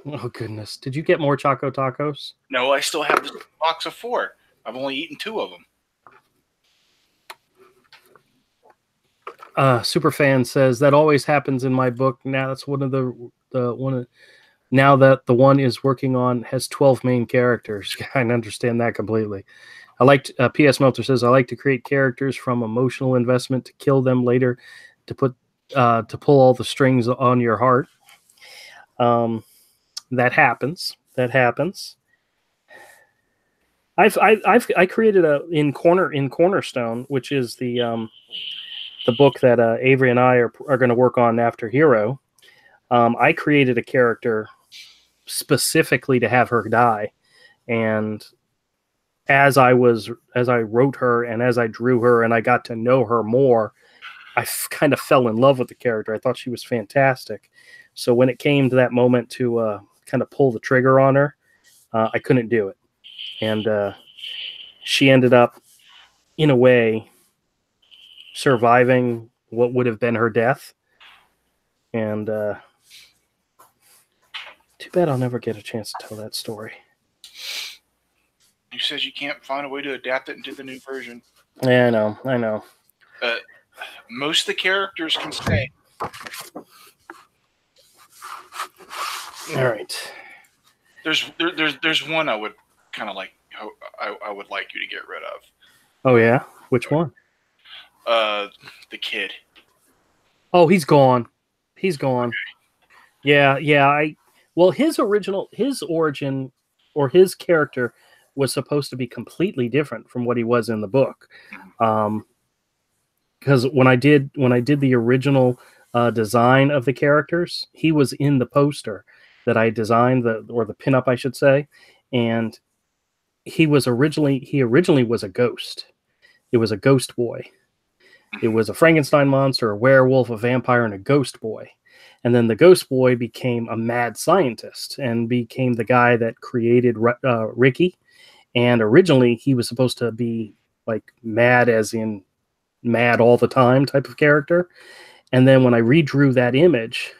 Oh, goodness. Did you get more Choco Tacos? No, I still have this box of 4. I've only eaten 2 of them. Superfan says that always happens in my book. Now that's one of the one. Now that the one is working on has 12 main characters. I understand that completely. I liked P.S. Melter says I like to create characters from emotional investment to kill them later, to pull all the strings on your heart. That happens. That happens. I created in Cornerstone, which is the book that Avery and I are going to work on after Hero. I created a character specifically to have her die, and as I wrote her and as I drew her and I got to know her more, I kind of fell in love with the character. I thought she was fantastic. So when it came to that moment to kind of pull the trigger on her, I couldn't do it, and she ended up, in a way, surviving what would have been her death. And too bad I'll never get a chance to tell that story. You said you can't find a way to adapt it into the new version. Yeah, I know. Most of the characters can stay. All right. There's one I would kind of like. I would like you to get rid of. Oh yeah, which one? The kid. Oh, he's gone. He's gone. Okay. Yeah. Well, his origin or his character was supposed to be completely different from what he was in the book. Because when I did the original design of the characters, he was in the poster that I designed, the pinup, I should say, and he originally was a ghost. It was a ghost boy. It was a Frankenstein monster, a werewolf, a vampire, and a ghost boy. And then the ghost boy became a mad scientist and became the guy that created Ricky. And originally he was supposed to be like mad, as in mad all the time type of character. And then when I redrew that image,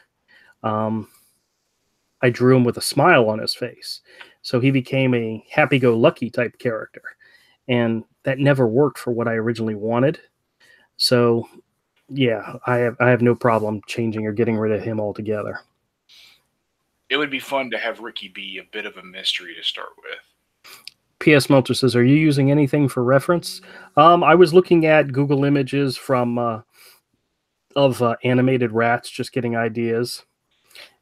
I drew him with a smile on his face. So he became a happy-go-lucky type character. And that never worked for what I originally wanted. So yeah, I have no problem changing or getting rid of him altogether. It would be fun to have Ricky be a bit of a mystery to start with. P.S. Melter says, "Are you using anything for reference?" I was looking at Google Images from of animated rats, just getting ideas,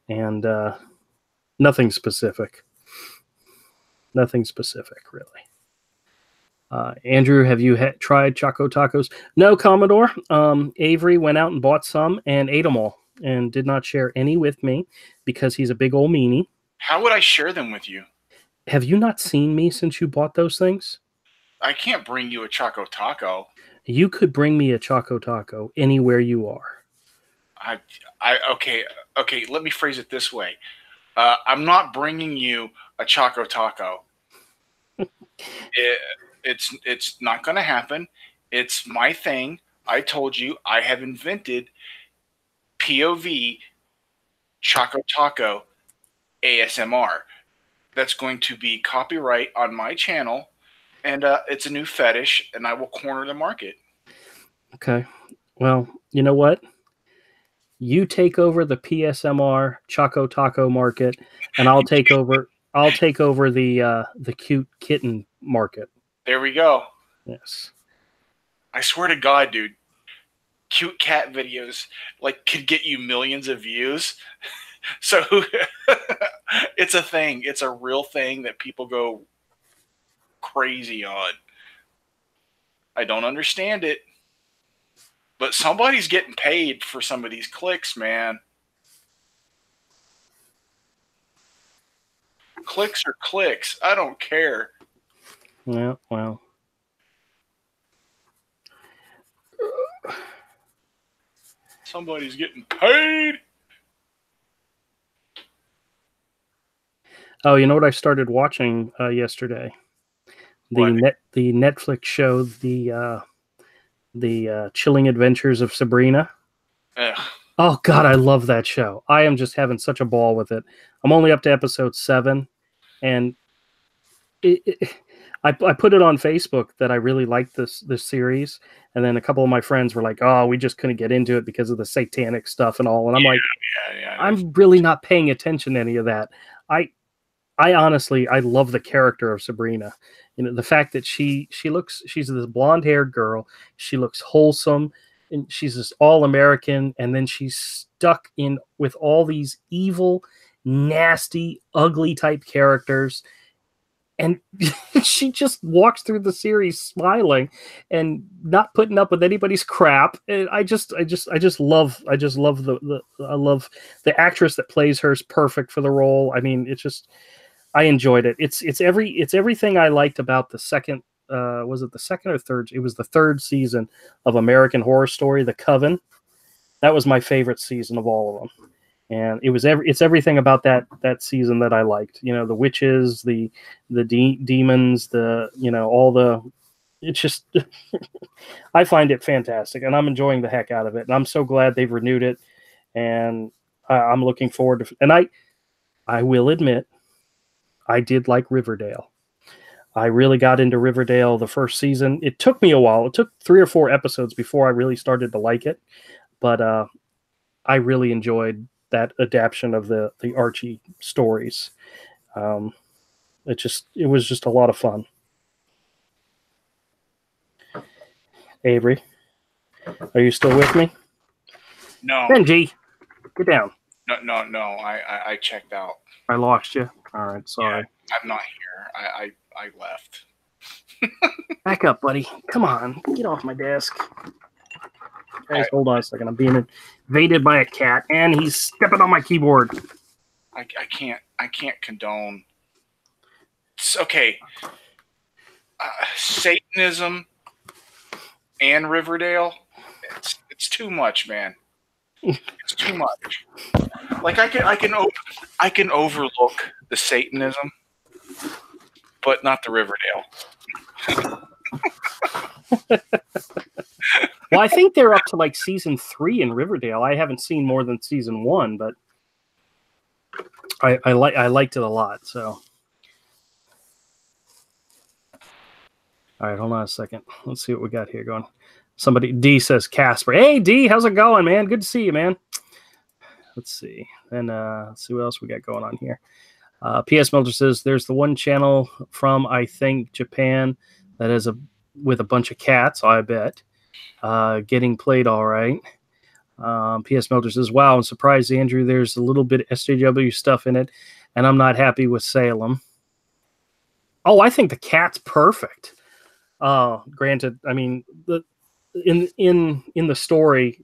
and nothing specific. Nothing specific, really. Andrew, have you tried Choco Tacos? No, Commodore. Avery went out and bought some and ate them all, and did not share any with me because he's a big old meanie. How would I share them with you? Have you not seen me since you bought those things? I can't bring you a Choco Taco. You could bring me a Choco Taco anywhere you are. Okay. Let me phrase it this way. I'm not bringing you a Choco Taco. It's not going to happen. It's my thing. I told you I have invented POV Choco Taco ASMR. That's going to be copyright on my channel, and it's a new fetish, and I will corner the market. Okay. Well, you know what? You take over the PSMR Choco Taco market, and I'll take over. I'll take over the cute kitten market. There we go. Yes. I swear to God, dude, cute cat videos could get you millions of views. So it's a thing. It's a real thing that people go crazy on. I don't understand it, but somebody's getting paid for some of these clicks, man. Clicks are clicks. I don't care. Yeah, well. Somebody's getting paid. Oh, you know what I started watching yesterday? The Netflix show, the Chilling Adventures of Sabrina. Ugh. Oh God, I love that show. I am just having such a ball with it. I'm only up to episode 7, and I put it on Facebook that I really liked this series, and then a couple of my friends were like, "Oh, we just couldn't get into it because of the satanic stuff and all." And I'm I'm really not paying attention to any of that. I honestly, I love the character of Sabrina. You know, the fact that she's this blonde haired girl. She looks wholesome, and she's this all American. And then she's stuck in with all these evil, nasty, ugly type characters. And she just walks through the series smiling and not putting up with anybody's crap. And I love the actress that plays her is perfect for the role. I mean, I enjoyed it. It's everything I liked about the second. Was it the second or third? It was the third season of American Horror Story, The Coven. That was my favorite season of all of them, and it's everything about that season that I liked. You know, the witches, the demons, It's just I find it fantastic, and I'm enjoying the heck out of it, and I'm so glad they've renewed it, and I'm looking forward to. And I will admit, I did like Riverdale. I really got into Riverdale the first season. It took me a while. It took 3 or 4 episodes before I really started to like it. But I really enjoyed that adaptation of the Archie stories. It was just a lot of fun. Avery, are you still with me? No. Benji, get down. No. I checked out. I lost you. All right, sorry. Yeah, I'm not here. I left. Back up, buddy. Come on, get off my desk. Guys, hold on a second. I'm being invaded by a cat, and he's stepping on my keyboard. I can't condone. It's okay. Satanism and Riverdale. It's too much, man. It's too much. Like I can overlook the Satanism, but not the Riverdale. Well, I think they're up to like season 3 in Riverdale. I haven't seen more than season 1, but I liked it a lot. So, All right, hold on a second. Let's see what we got here going. Somebody, D says Casper. Hey, D, how's it going, man? Good to see you, man. Let's see. And let's see what else we got going on here. P.S. Melter says there's the one channel from, I think, Japan that is with a bunch of cats, I bet. Getting played all right. P.S. Melter says, wow, I'm surprised, Andrew. There's a little bit of SJW stuff in it, and I'm not happy with Salem. Oh, I think the cat's perfect. Granted, I mean, in the story,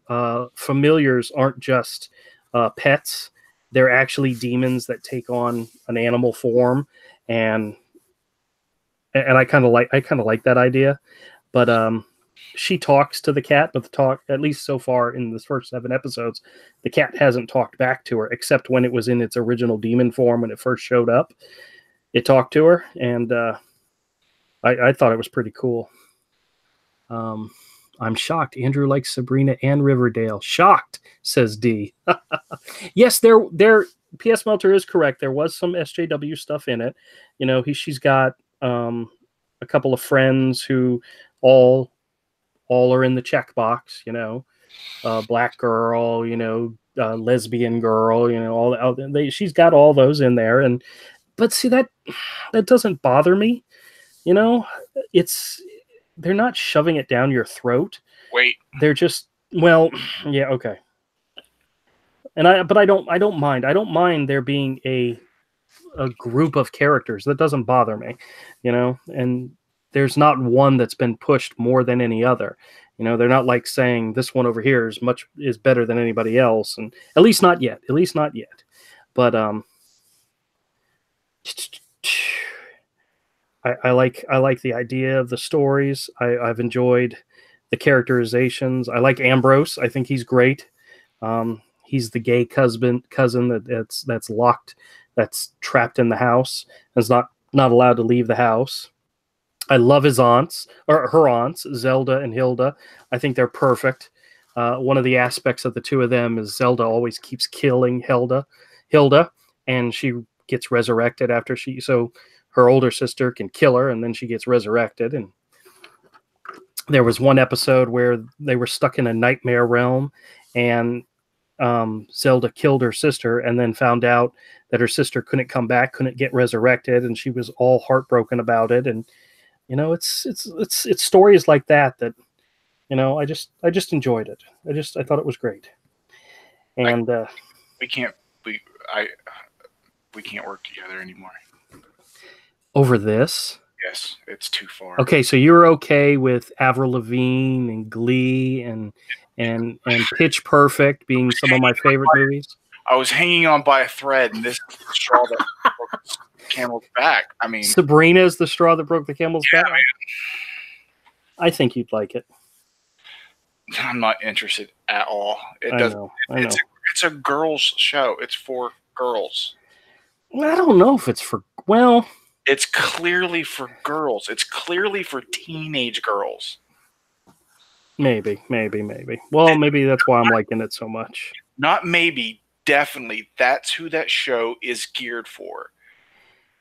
familiars aren't just pets; they're actually demons that take on an animal form, and I kind of like that idea. But she talks to the cat, but at least so far in the first 7 episodes, the cat hasn't talked back to her except when it was in its original demon form when it first showed up. It talked to her, and I thought it was pretty cool. I'm shocked. Andrew likes Sabrina and Riverdale. Shocked, says D. Yes, there. P.S. Melter is correct. There was some SJW stuff in it. You know, she's got a couple of friends who all are in the checkbox. You know, black girl. You know, lesbian girl. You know, she's got all those in there. But see that doesn't bother me. You know, they're not shoving it down your throat. Wait. They're just, well, yeah, okay. But I don't mind. I don't mind there being a group of characters. That doesn't bother me, you know. And there's not one that's been pushed more than any other. You know, they're not like saying this one over here is better than anybody else, and at least not yet. At least not yet. But I like the idea of the stories. I've enjoyed the characterizations. I like Ambrose. I think he's great. He's the gay cousin that's locked, that's trapped in the house, and is not allowed to leave the house. I love his aunts, or her aunts, Zelda and Hilda. I think they're perfect. One of the aspects of the two of them is Zelda always keeps killing Hilda, and she gets resurrected after so her older sister can kill her, and then she gets resurrected. And there was one episode where they were stuck in a nightmare realm, and Zelda killed her sister, and then found out that her sister couldn't come back, couldn't get resurrected, and she was all heartbroken about it. And you know, it's stories like that you know, I just enjoyed it. I thought it was great. And we can't work together anymore. Over this? Yes, it's too far. Okay, so you're okay with Avril Lavigne and Glee and Pitch Perfect being some of my favorite movies? I was hanging on by a thread, and this is the straw that broke the camel's back. I mean, Sabrina is the straw that broke the camel's back? Man. I think you'd like it. I'm not interested at all. I know. It's a girls' show. It's for girls. Well, I don't know if it's for... Well... It's clearly for girls. It's clearly for teenage girls. Maybe. Well, maybe that's why I'm liking it so much. Not maybe, definitely. That's who that show is geared for.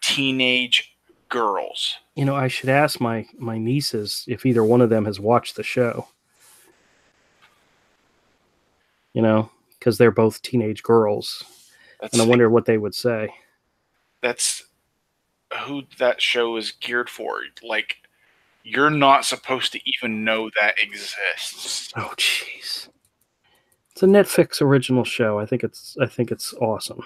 Teenage girls. You know, I should ask my nieces if either one of them has watched the show. You know, because they're both teenage girls. And I wonder what they would say. That's who that show is geared for. Like, you're not supposed to even know that exists. Oh, jeez. It's a Netflix original show. I think it's awesome.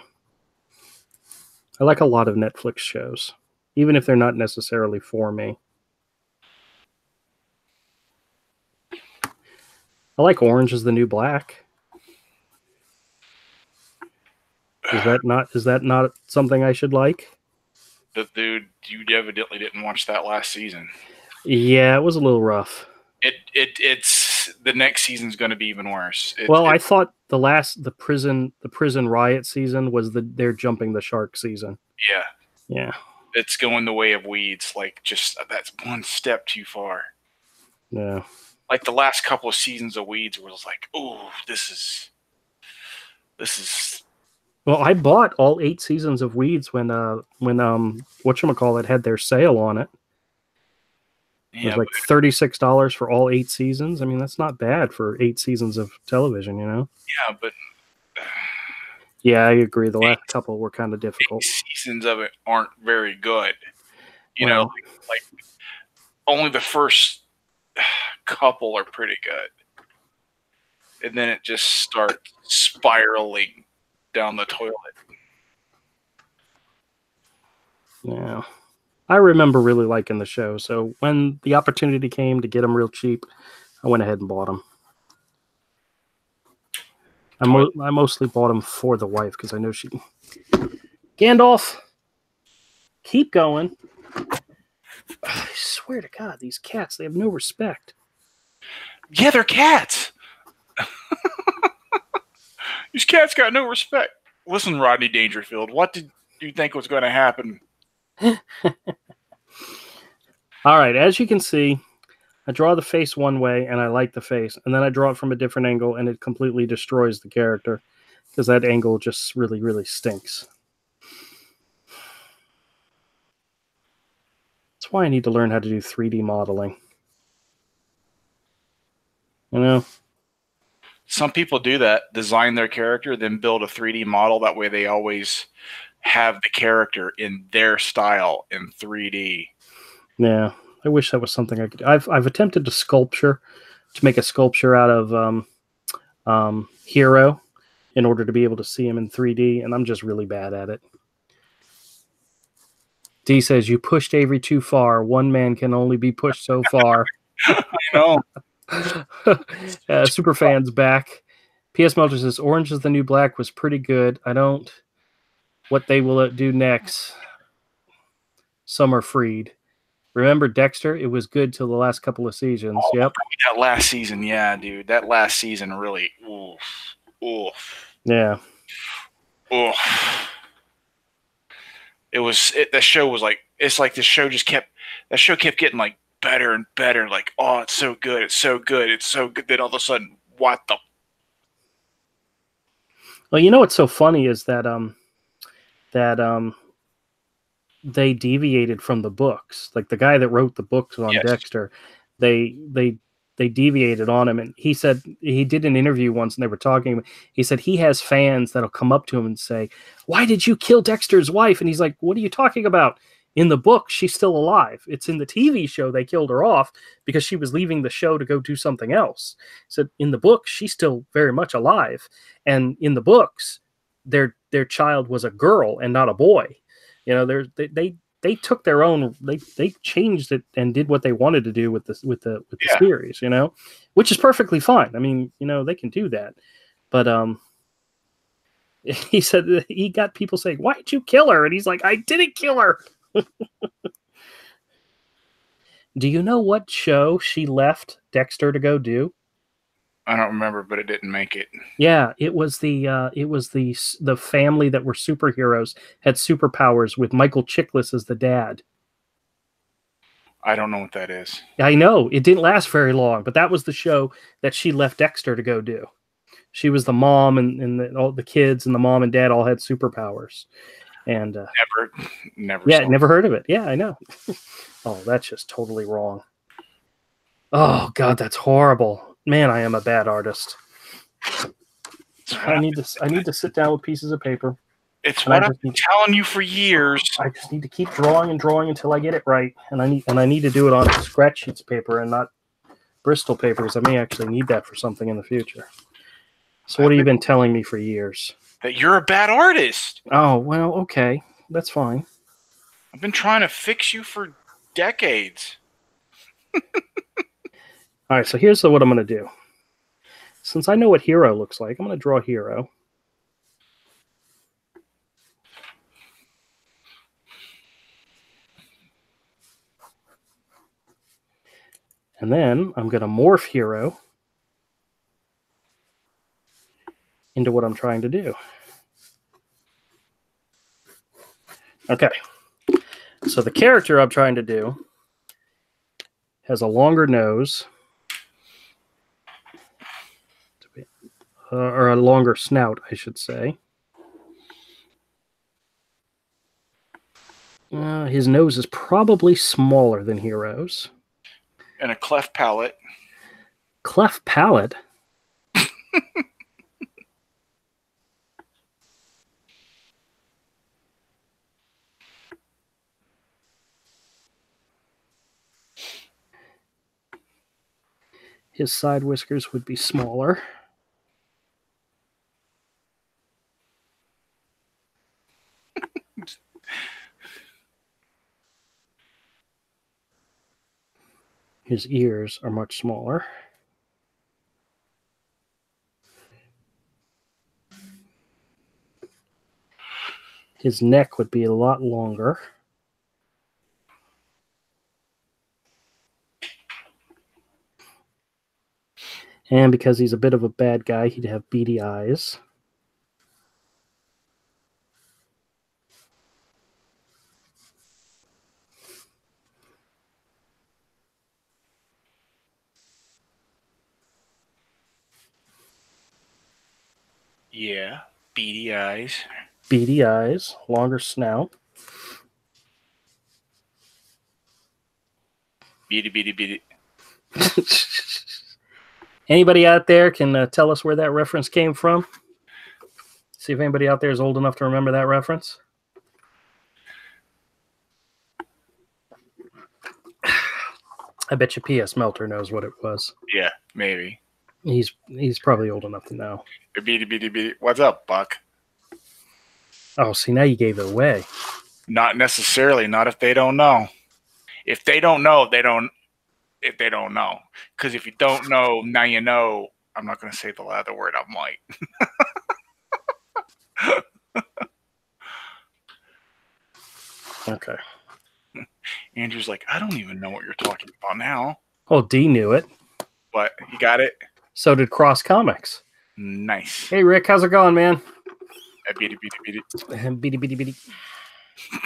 I like a lot of Netflix shows, even if they're not necessarily for me. I like Orange is the New Black. Is that not something I should like? Dude, you evidently didn't watch that last season. Yeah, it was a little rough. It's the next season's going to be even worse. I thought the prison riot season was they're jumping the shark season. Yeah. It's going the way of Weeds. Like, just that's one step too far. Yeah. Like the last couple of seasons of Weeds was like, oh, this is. Well, I bought all 8 seasons of Weeds when whatchamacallit had their sale on it. It was like $36 for all 8 seasons. I mean, that's not bad for 8 seasons of television, you know? Yeah, but yeah, I agree. The last couple were kind of difficult. 8 seasons of it aren't very good. You know, like only the first couple are pretty good. And then it just starts spiraling down the toilet. Yeah. I remember really liking the show. So when the opportunity came to get them real cheap, I went ahead and bought them. I mostly bought them for the wife because I know she... Gandalf, keep going. I swear to God, these cats, they have no respect. Yeah, they're cats. These cats got no respect. Listen, Rodney Dangerfield, what did you think was going to happen? All right, as you can see, I draw the face one way and I like the face, and then I draw it from a different angle and it completely destroys the character because that angle just really, really stinks. That's why I need to learn how to do 3D modeling. You know? Some people do that, design their character, then build a 3D model. That way they always have the character in their style in 3D. Yeah, I wish that was something I could. I've attempted to make a sculpture out of Hero in order to be able to see him in 3D, and I'm just really bad at it. D says, you pushed Avery too far. One man can only be pushed so far. I know. Superfan's back. P.S. Melter says, Orange is the New Black was pretty good. I don't... What they will do next. Summer Freed. Remember Dexter? It was good till the last couple of seasons. Oh, yep. That last season, yeah, dude. That last season really... Oof. Yeah. Oof. The show was like... It's like the show just kept... That show kept getting like better and better. Like, oh, it's so good. It's so good. It's so good. Then all of a sudden, what the... Well, you know what's so funny is that they deviated from the books. Like the guy that wrote the books on Dexter, they deviated on him. And he said he did an interview once and they were talking. He said he has fans that'll come up to him and say, why did you kill Dexter's wife? And he's like, what are you talking about? In the book, she's still alive. It's in the TV show they killed her off because she was leaving the show to go do something else. So in the book, she's still very much alive. And in the books, their child was a girl and not a boy. You know, they took their own. They changed it and did what they wanted to do with the series. You know, which is perfectly fine. I mean, you know, they can do that. But he said that he got people saying, "Why did you kill her?" And he's like, "I didn't kill her." Do you know what show she left Dexter to go do? I don't remember, but it didn't make it. Yeah, it was the family that were superheroes, had superpowers with Michael Chiklis as the dad. I don't know what that is. I know it didn't last very long, but that was the show that she left Dexter to go do. She was the mom, and all the kids and the mom and dad all had superpowers. And never. Yeah, never heard of it. Yeah, I know. Oh, that's just totally wrong. Oh God, that's horrible. Man, I am a bad artist. I need to sit down with pieces of paper. It's what I've been telling you for years. I just need to keep drawing and drawing until I get it right, and I need to do it on scratch sheets of paper and not Bristol paper, because I may actually need that for something in the future. So what have you been telling me for years? That you're a bad artist. Oh, well, okay. That's fine. I've been trying to fix you for decades. All right, so here's what I'm going to do. Since I know what Hero looks like, I'm going to draw Hero. And then I'm going to morph Hero into what I'm trying to do. Okay. So the character I'm trying to do has a longer nose, or a longer snout, I should say. His nose is probably smaller than Hero's. And a cleft palate. Cleft palate? His side whiskers would be smaller. His ears are much smaller. His neck would be a lot longer. And because he's a bit of a bad guy, he'd have beady eyes. Yeah, beady eyes. Beady eyes, longer snout. Beady. Anybody out there can tell us where that reference came from? See if anybody out there is old enough to remember that reference. I bet you P.S. Melter knows what it was. Yeah, maybe. He's probably old enough to know. Beady. What's up, Buck? Oh, see, now you gave it away. Not necessarily. Not if they don't know. If they don't know, they don't. If they don't know, because if you don't know, now you know. I'm not going to say the other word. I might. Okay. Andrew's like, I don't even know what you're talking about now. Oh, D knew it. What? You got it? So did Cross Comics. Nice. Hey, Rick, how's it going, man? Beady. Beady.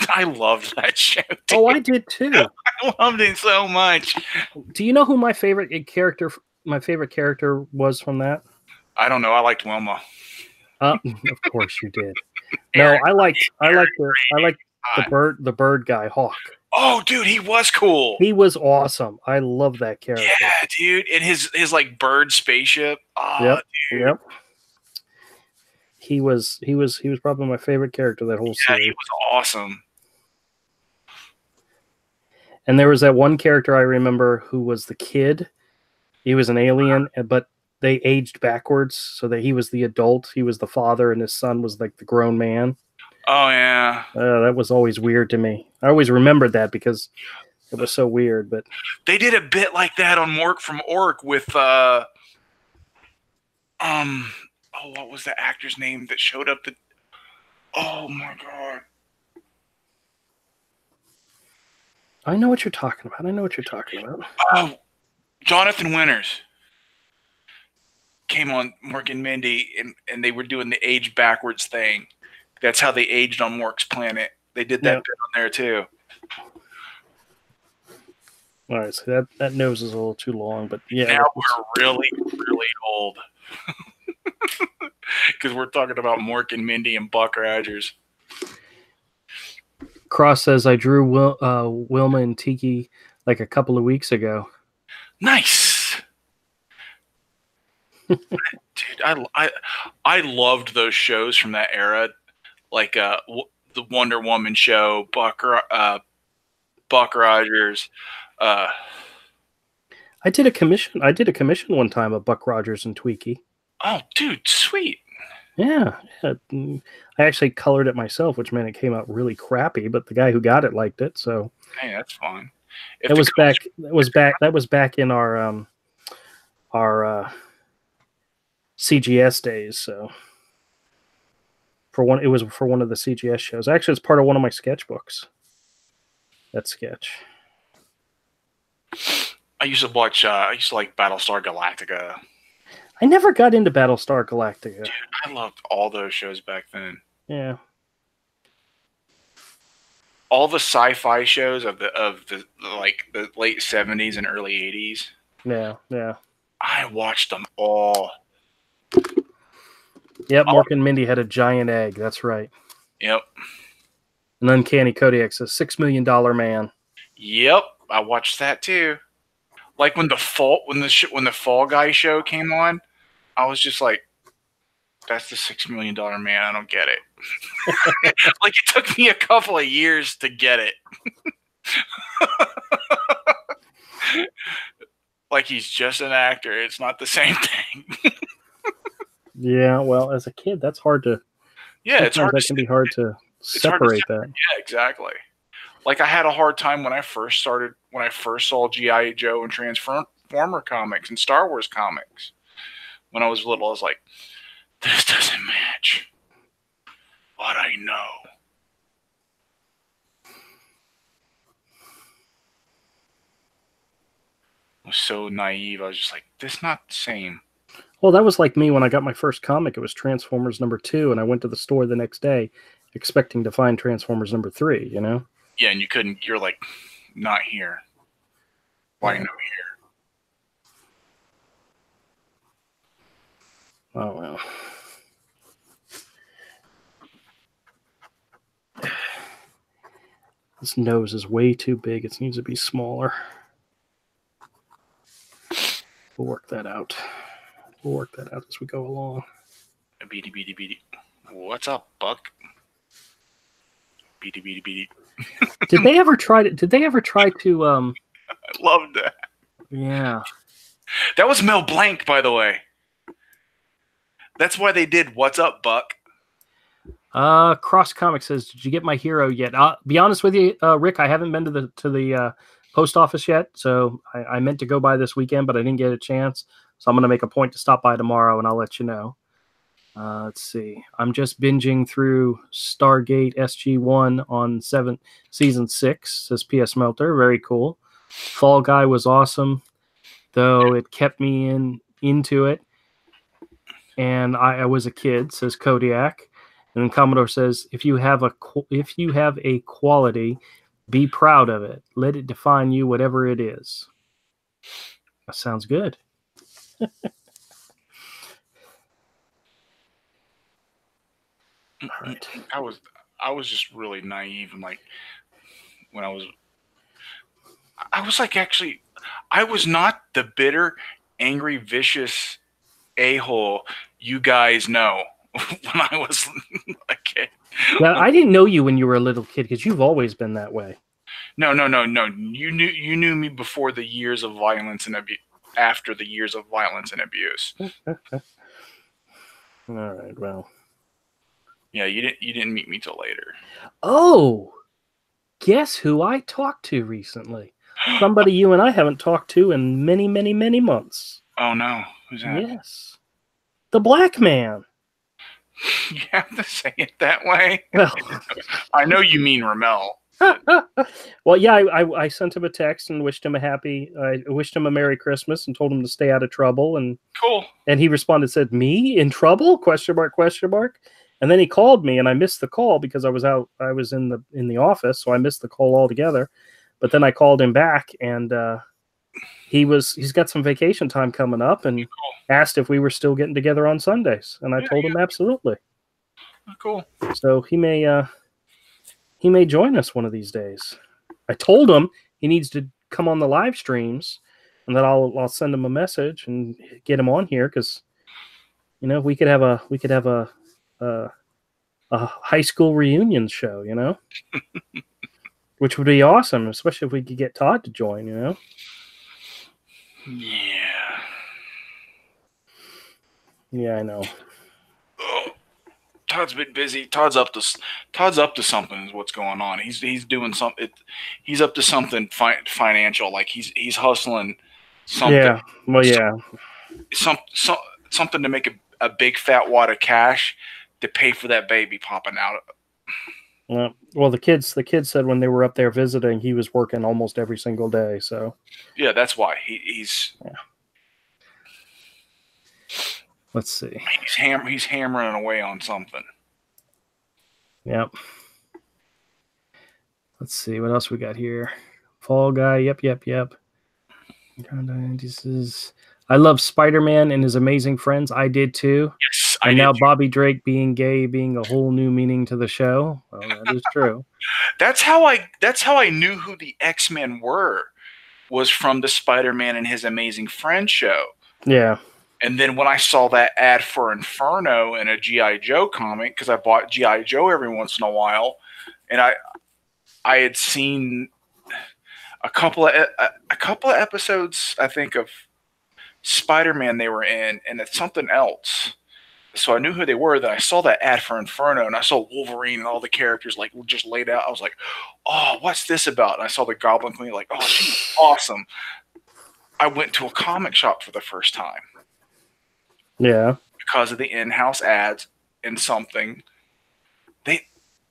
I loved that show. Dude. Oh, I did too. I loved it so much. Do you know who my favorite character was from that? I don't know. I liked Wilma. Of course you did. No, I liked the bird guy, Hawk. Oh, dude, he was cool. He was awesome. I love that character. Yeah, dude, and his like bird spaceship. Oh, Yep. He was probably my favorite character that whole series. He was awesome. And there was that one character I remember who was the kid. He was an alien, but they aged backwards so that he was the adult. He was the father, and his son was like the grown man. Oh, yeah. That was always weird to me. I always remembered that because it was so weird. But they did a bit like that on Mork from Orc with what was the actor's name that showed up? Oh my god! I know what you're talking about. Oh, Jonathan Winters came on Mork and Mindy, and they were doing the age backwards thing. That's how they aged on Mork's planet. They did that bit on there too. All right, so that nose is a little too long, but yeah. Now we're really, really old. Because we're talking about Mork and Mindy and Buck Rogers. Cross says, I drew Wilma and Tiki like a couple of weeks ago. Nice. Dude, I loved those shows from that era. Like the Wonder Woman show, Buck Rogers. I did a commission one time of Buck Rogers and Tweaky. Oh, dude, sweet. Yeah. I actually colored it myself, which meant it came out really crappy, but the guy who got it liked it, so hey, that's fine. That was back in our CGS days, so it was for one of the CGS shows. Actually, it's part of one of my sketchbooks. That sketch. I used to like Battlestar Galactica. I never got into Battlestar Galactica. Dude, I loved all those shows back then. Yeah. All the sci-fi shows of the late 70s and early 80s. Yeah. I watched them all. Yep, Mork and Mindy had a giant egg. That's right. Yep. And Uncanny Kodiak says $6 Million Man. Yep, I watched that too. Like when the Fall Guy show came on, I was just like, that's the $6 million man. I don't get it. Like it took me a couple of years to get it. Like he's just an actor. It's not the same thing. Yeah, well, as a kid, that's hard to. Yeah, it's hard. That can be hard to separate that. Yeah, exactly. Like I had a hard time when I first saw G.I. Joe and Transformer comics and Star Wars comics. When I was little, I was like, this doesn't match what I know. I was so naive. I was just like, this is not the same. Well, that was like me when I got my first comic. It was Transformers #2, and I went to the store the next day expecting to find Transformers #3, you know? Yeah, and you couldn't. You're like, not here. Why no here? Oh, well. This nose is way too big. It needs to be smaller. We'll work that out. We'll work that out as we go along. Beady, beady, beady. What's up, Buck? Beady, beady, beady. Did they ever try to I loved that. Yeah. That was Mel Blanc, by the way. That's why they did What's Up, Buck. Cross Comic says, "Did you get my hero yet?" Be honest with you, Rick, I haven't been to the post office yet, so I meant to go by this weekend, but I didn't get a chance. So I'm going to make a point to stop by tomorrow, and I'll let you know. Let's see. I'm just binging through Stargate SG-1 on season 6, says PS Melter. Very cool. Fall Guy was awesome, though it kept me into it. And I was a kid, says Kodiak. And then Commodore says, if you have a quality, be proud of it. Let it define you, whatever it is. That sounds good. All right. I was just really naive, and like when I was like, actually, I was not the bitter, angry, vicious a-hole you guys know when I was a kid. Now, I didn't know you when you were a little kid, because you've always been that way. No. You knew me before the years of violence and abuse. After the years of violence and abuse. All right. Well. Yeah, you didn't meet me till later. Oh, guess who I talked to recently? Somebody you and I haven't talked to in many, many, many months. Oh no, who's that? Yes, the black man. You have to say it that way. Well, I know you mean Ramel. Well, yeah, I sent him a text and wished him a Merry Christmas and told him to stay out of trouble. And cool. And he responded, said, "Me in trouble? ? And then he called me, and I missed the call because I was in the office, so I missed the call altogether. But then I called him back, and he's got some vacation time coming up, and asked if we were still getting together on Sundays, and I told him absolutely. Cool. So he may join us one of these days. I told him he needs to come on the live streams, and that I'll send him a message and get him on here, because we could have a high school reunion show, which would be awesome, especially if we could get Todd to join, Yeah. Yeah, I know. Oh, Todd's been busy. Todd's up to something. Is what's going on. He's doing something. He's up to something financial. Like he's hustling something. Yeah. Well, yeah. Something to make a big fat wad of cash to pay for that baby popping out. Well, the kids said when they were up there visiting, he was working almost every single day. So yeah, that's why he's. Yeah. Let's see. He's hammering away on something. Yep. Let's see what else we got here. Fall Guy. Yep. I love Spider-Man and his amazing friends. I did too. Yes, and now Bobby Drake being gay, being a whole new meaning to the show. Well, that is true. That's how I knew who the X-Men were. was from the Spider-Man and His Amazing Friend show. Yeah. And then when I saw that ad for Inferno in a G.I. Joe comic, because I bought G.I. Joe every once in a while, and I had seen a couple of episodes, I think, of Spider-Man they were in, and it's something else. So I knew who they were. Then I saw that ad for Inferno, and I saw Wolverine and all the characters like just laid out. I was like, "Oh, what's this about?" And I saw the Goblin Queen, like, "Oh, she's awesome." I went to a comic shop for the first time. Yeah. Because of the in-house ads and something.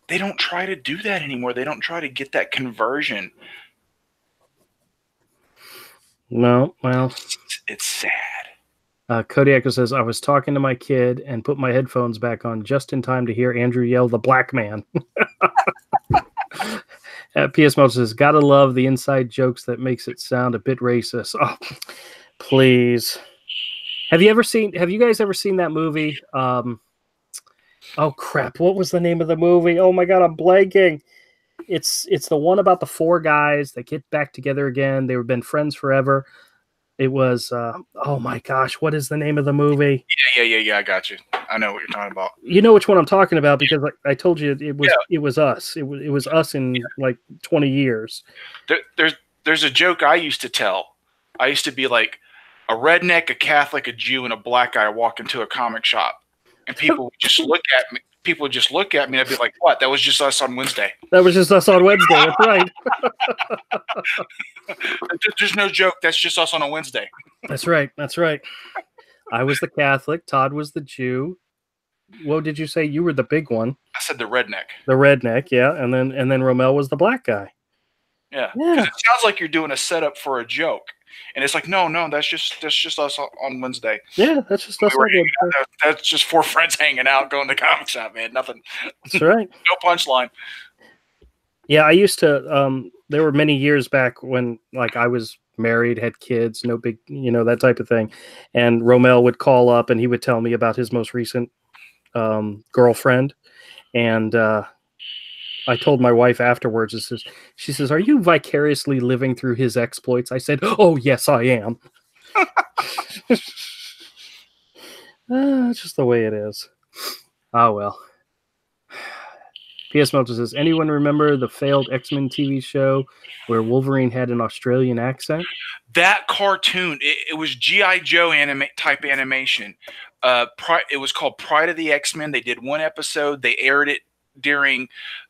They don't try to do that anymore. They don't try to get that conversion. No, well, it's sad. Kodiak says, I was talking to my kid and put my headphones back on just in time to hear Andrew yell, "The black man." P.S. Moses says, gotta love the inside jokes that makes it sound a bit racist. Oh, please. Have you guys ever seen that movie? Oh crap! What was the name of the movie? Oh my god, I'm blanking. It's the one about the four guys that get back together again. They've been friends forever. It was oh my gosh, what is the name of the movie? Yeah. I got you. I know what you're talking about. You know which one I'm talking about because I told you it was us. It was us in like 20 years. There's a joke I used to tell. I used to be like a redneck, a Catholic, a Jew, and a black guy walk into a comic shop. And people would just look at me. People would just look at me and I'd be like, "What? That was just us on Wednesday." That was just us on Wednesday. That's right. There's no joke. That's just us on a Wednesday. That's right. That's right. I was the Catholic. Todd was the Jew. What did you say? You were the big one. I said the redneck. The redneck, yeah. And then Romel was the black guy. Yeah. It sounds like you're doing a setup for a joke. And it's like, no, that's just us on Wednesday. Yeah, that's just us on Wednesday. That's just four friends hanging out, going to the comic shop, man. Nothing. That's right. No punchline. Yeah, I used to. There were many years back when, like, I was married, had kids, no big, that type of thing. And Romel would call up and he would tell me about his most recent girlfriend. And I told my wife afterwards, she says, "Are you vicariously living through his exploits?" I said, "Oh, yes, I am." That's just the way it is. Oh, well. P.S. Melter says, anyone remember the failed X-Men TV show where Wolverine had an Australian accent? That cartoon, it was G.I. Joe type animation. It was called Pride of the X-Men. They did one episode. They aired it during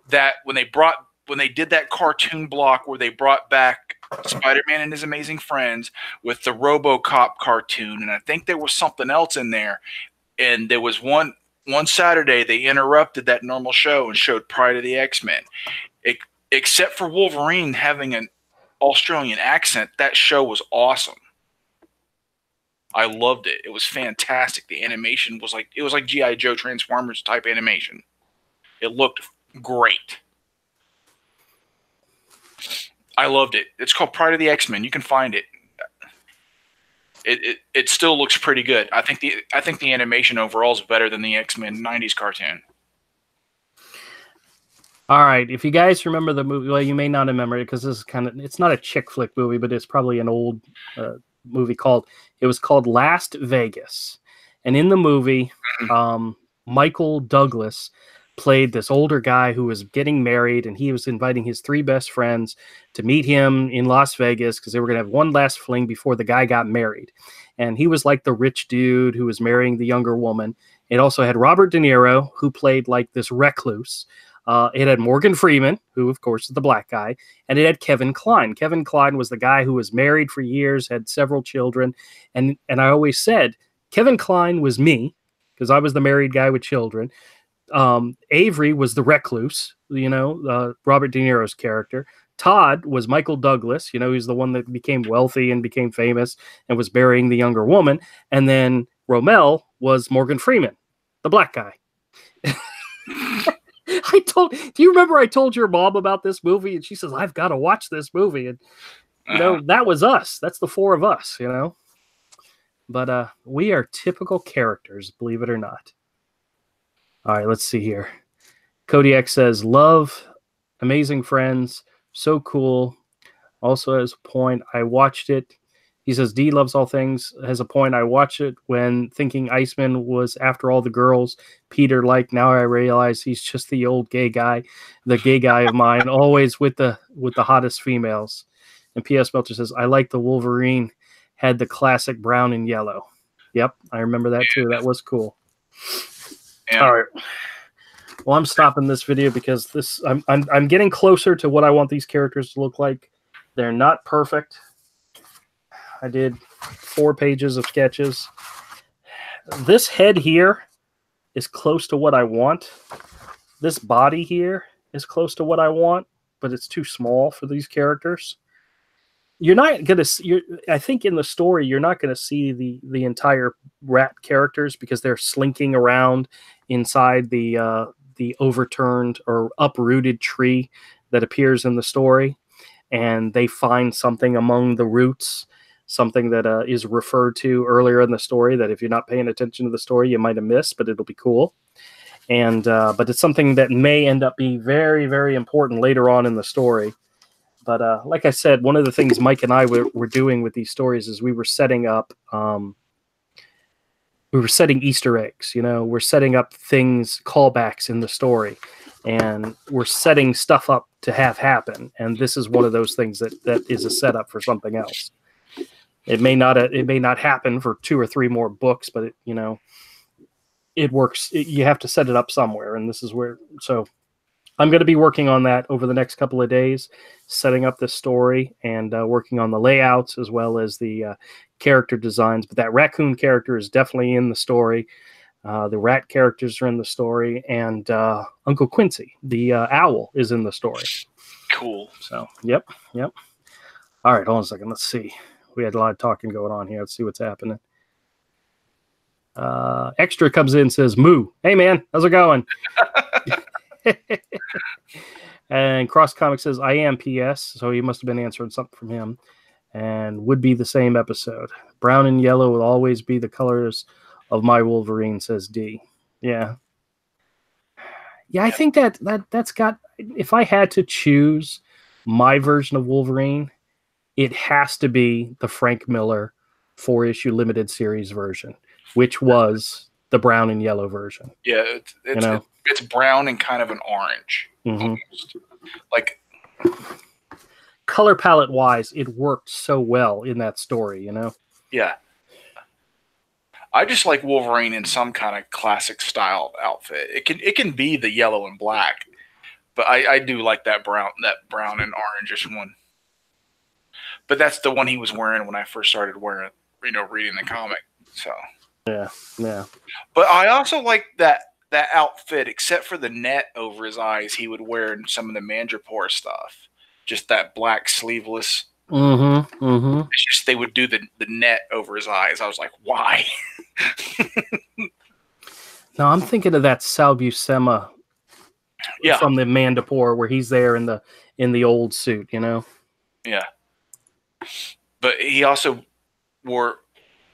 that when they did that cartoon block where they brought back Spider-Man and His Amazing Friends with the RoboCop cartoon, and I think there was something else in there. And there was one Saturday they interrupted that normal show and showed Pride of the X-Men. Except for Wolverine having an Australian accent, that show was awesome. I loved it. It was fantastic. The animation was like G.I. Joe Transformers type animation. It looked great. I loved it. It's called Pride of the X-Men. You can find it. It still looks pretty good. I think the animation overall is better than the X-Men 90s cartoon. All right. If you guys remember the movie, well, you may not remember it because this is it's not a chick flick movie, but it's probably an old movie it was called Last Vegas. And in the movie, Michael Douglas played this older guy who was getting married, and he was inviting his three best friends to meet him in Las Vegas because they were going to have one last fling before the guy got married. And he was like the rich dude who was marrying the younger woman. It also had Robert De Niro, who played like this recluse. It had Morgan Freeman, who, of course, is the black guy, and it had Kevin Kline. Kevin Kline was the guy who was married for years, had several children, and I always said Kevin Kline was me because I was the married guy with children. Avery was the recluse, Robert De Niro's character. Todd was Michael Douglas, he's the one that became wealthy and became famous and was marrying the younger woman. And then Romel was Morgan Freeman, the black guy. Do you remember I told your mom about this movie? And she says, I've got to watch this movie. And, that was us. That's the four of us, But we are typical characters, believe it or not. All right, let's see here. Kodiak says, love, Amazing Friends, so cool. also has a point. I watched it. He says D loves all things. Has a point. I watched it when thinking Iceman was after all the girls Peter liked. Now I realize he's just the old gay guy, the gay guy of mine, always with the hottest females. And P.S. Melcher says I like the Wolverine had the classic brown and yellow. Yep, I remember that too. That was cool. Yeah. All right. Well, I'm stopping this video because I'm getting closer to what I want these characters to look like. They're not perfect. I did 4 pages of sketches. This head here is close to what I want. This body here is close to what I want, but it's too small for these characters. You're not going to I think in the story you're not going to see the entire rat characters because they're slinking around inside the overturned or uprooted tree that appears in the story, and they find something among the roots, something that is referred to earlier in the story that if you're not paying attention to the story you might have missed, but it'll be cool. And but it's something that may end up being very, very important later on in the story. But like I said, one of the things Mike and I were doing with these stories is we were setting up Easter eggs. You know, we're setting up things, callbacks in the story, and we're setting stuff up to have happen. And this is one of those things that is a setup for something else. It may not happen for 2 or 3 more books, but it works. You have to set it up somewhere, and this is where. So I'm going to be working on that over the next couple of days, setting up this story and working on the layouts as well as the character designs. But that raccoon character is definitely in the story. The rat characters are in the story, and Uncle Quincy, the owl, is in the story. Cool. So, yep. All right, hold on a second. Let's see. We had a lot of talking going on here. Let's see what's happening. Extra comes in and says, "Moo, hey man, how's it going?" And Cross Comic says, "I am PS," so he must have been answering something from him. And would be the same episode. Brown and yellow will always be the colors of my Wolverine, says D. Yeah. I think that's got. If I had to choose my version of Wolverine, it has to be the Frank Miller 4-issue limited series version, which was the brown and yellow version. Yeah, it's brown and kind of an orange. Mm-hmm. Like color palette wise, it worked so well in that story, you know? Yeah. I just like Wolverine in some kind of classic style outfit. It can be the yellow and black, but I do like that brown and orangish one. But that's the one he was wearing when I first started reading the comic. So yeah. But I also like that outfit, except for the net over his eyes he would wear in some of the Mandrapore stuff. Just that black sleeveless. It's just they would do the net over his eyes. I was like, why? No, I'm thinking of that Sal Buscema from the Mandrapore where he's there in the old suit, you know? Yeah. But he also wore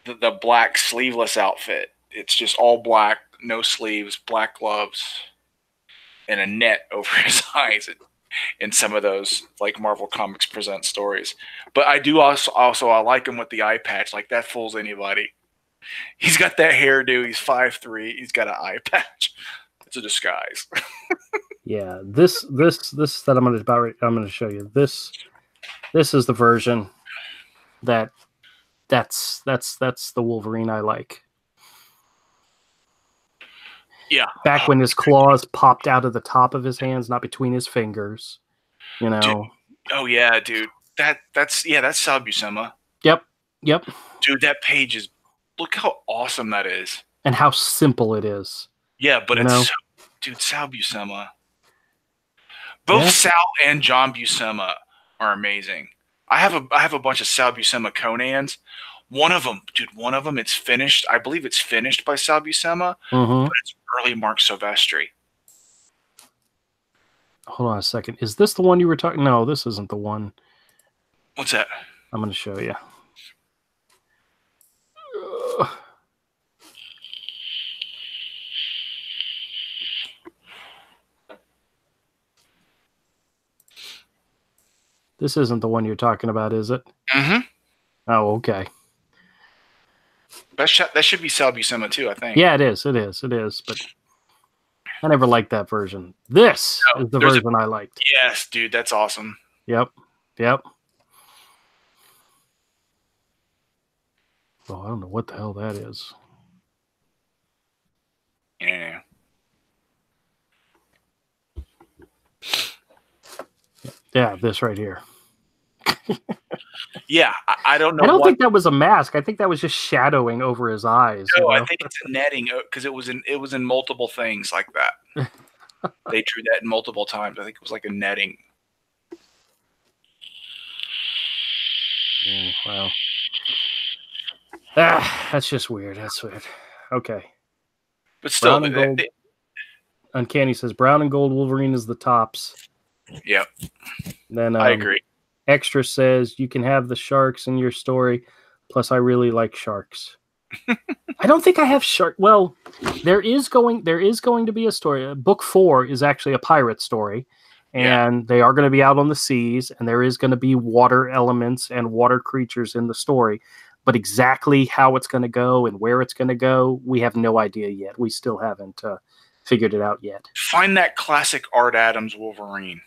the black sleeveless outfit. It's just all black, no sleeves, black gloves, and a net over his eyes in some of those like Marvel Comics Present stories. But I do also I like him with the eye patch. Like that fools anybody. He's got that hairdo. He's 5'3". He's got an eye patch. It's a disguise. Yeah, this that I'm going to show you. This is the version that's the Wolverine I like. Yeah. Back when his claws popped out of the top of his hands, not between his fingers. You know. Dude. Oh yeah, dude. That's Sal Buscema. Yep. Dude, that page is. Look how awesome that is. And how simple it is. Yeah, but Sal Buscema. Both Sal and John Buscema are amazing. I have a bunch of Sal Buscema Conans. One of them, it's finished. I believe it's finished by Sal Buscema, but it's early Mark Silvestri. Hold on a second. Is this the one you were talking? No, this isn't the one. What's that? I'm going to show you. This isn't the one you're talking about, is it? Mm-hmm. Oh, okay. That should be Sal Buscema too, I think. Yeah, it is. It is. It is. But I never liked that version. This is the version I liked. Yes, dude, that's awesome. Yep. Yep. Oh, I don't know what the hell that is. Yeah. Yeah, this right here. Yeah, I don't know. I don't think that was a mask. I think that was just shadowing over his eyes. No, I think it's a netting because it was in multiple things like that. They drew that multiple times. I think it was like a netting. Wow. That's just weird. That's weird. Okay. But still, brown and gold. Uncanny says brown and gold Wolverine is the tops. Yep. Then I agree. Extra says you can have the sharks in your story. Plus, I really like sharks. I don't think I have shark. Well, there is going to be a story. Book 4 is actually a pirate story, and they are going to be out on the seas, and there is going to be water elements and water creatures in the story. But exactly how it's going to go and where it's going to go, we have no idea yet. We still haven't figured it out yet. Find that classic Art Adams Wolverine.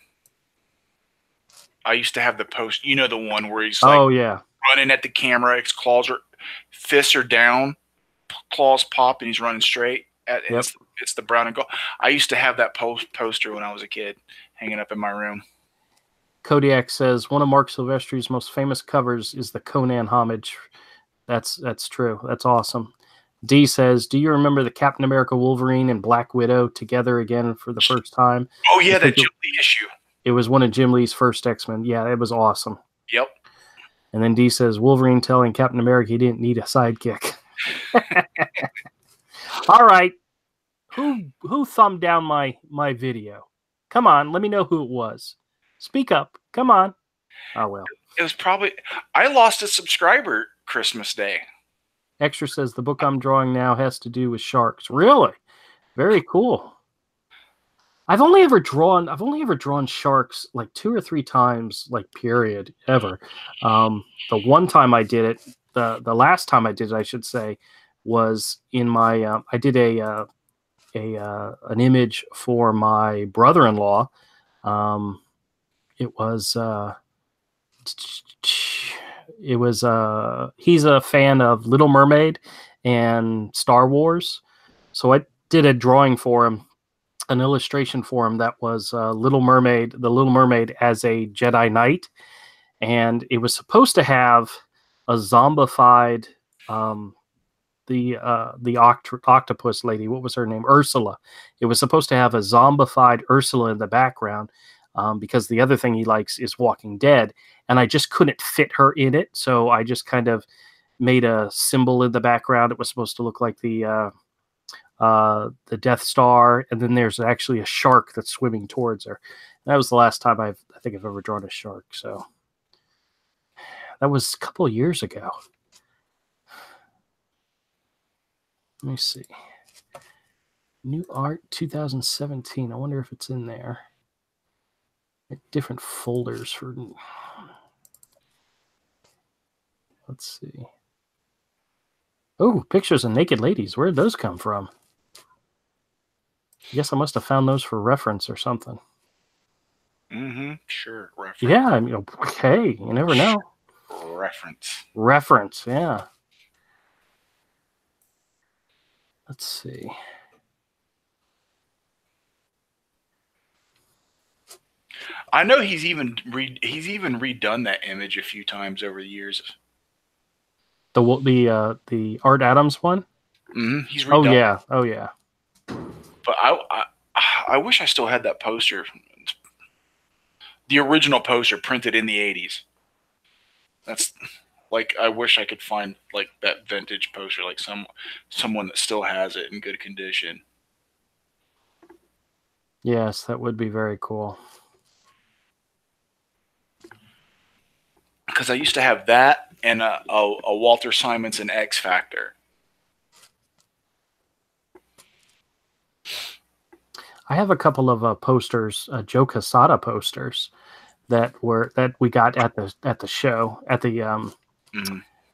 I used to have the post, you know, the one where he's like, running at the camera, his fists are down, claws pop, and he's running straight. It's the brown and gold. I used to have that poster when I was a kid, hanging up in my room. Kodiak says one of Mark Silvestri's most famous covers is the Conan homage. That's true. That's awesome. D says, do you remember the Captain America Wolverine and Black Widow together again for the first time? Oh, yeah, that Jim Lee issue. It was one of Jim Lee's first X-Men. Yeah, it was awesome. Yep. And then D says, Wolverine telling Captain America he didn't need a sidekick. All right. Who thumbed down my video? Come on, let me know who it was. Speak up. Come on. Oh, well. It was probably... I lost a subscriber Christmas Day. Extra says the book I'm drawing now has to do with sharks. Really? Very cool. I've only ever drawn sharks like 2 or 3 times, like period, ever. The one time I did it, the last time I did it, I should say, was in my I did an image for my brother-in-law. He's a fan of Little Mermaid and Star Wars, so I did a drawing for him, an illustration for him that was the Little Mermaid as a Jedi Knight, and it was supposed to have a zombified the octopus lady. What was her name? Ursula. It was supposed to have a zombified Ursula in the background because the other thing he likes is Walking Dead, and I just couldn't fit her in it, so I just kind of made a symbol in the background. It was supposed to look like the Death Star, and then there's actually a shark that's swimming towards her. And that was the last time I think I've ever drawn a shark. So that was a couple of years ago. Let me see. New art 2017. I wonder if it's in there. Different folders for. Let's see. Oh, pictures of naked ladies. Where did those come from? I guess I must have found those for reference or something. Mm-hmm. Sure. Reference. Yeah, I mean, hey, you never know. Reference, yeah. Let's see. I know he's even redone that image a few times over the years. The Art Adams one? Mm-hmm. He's redone. Oh yeah. But I wish I still had that poster. The original poster printed in the 80s. That's like, I wish I could find like that vintage poster, like someone that still has it in good condition. Yes, that would be very cool. Because I used to have that and a Walter Simonson X Factor. I have a couple of posters, Joe Quesada posters that we got at the show at the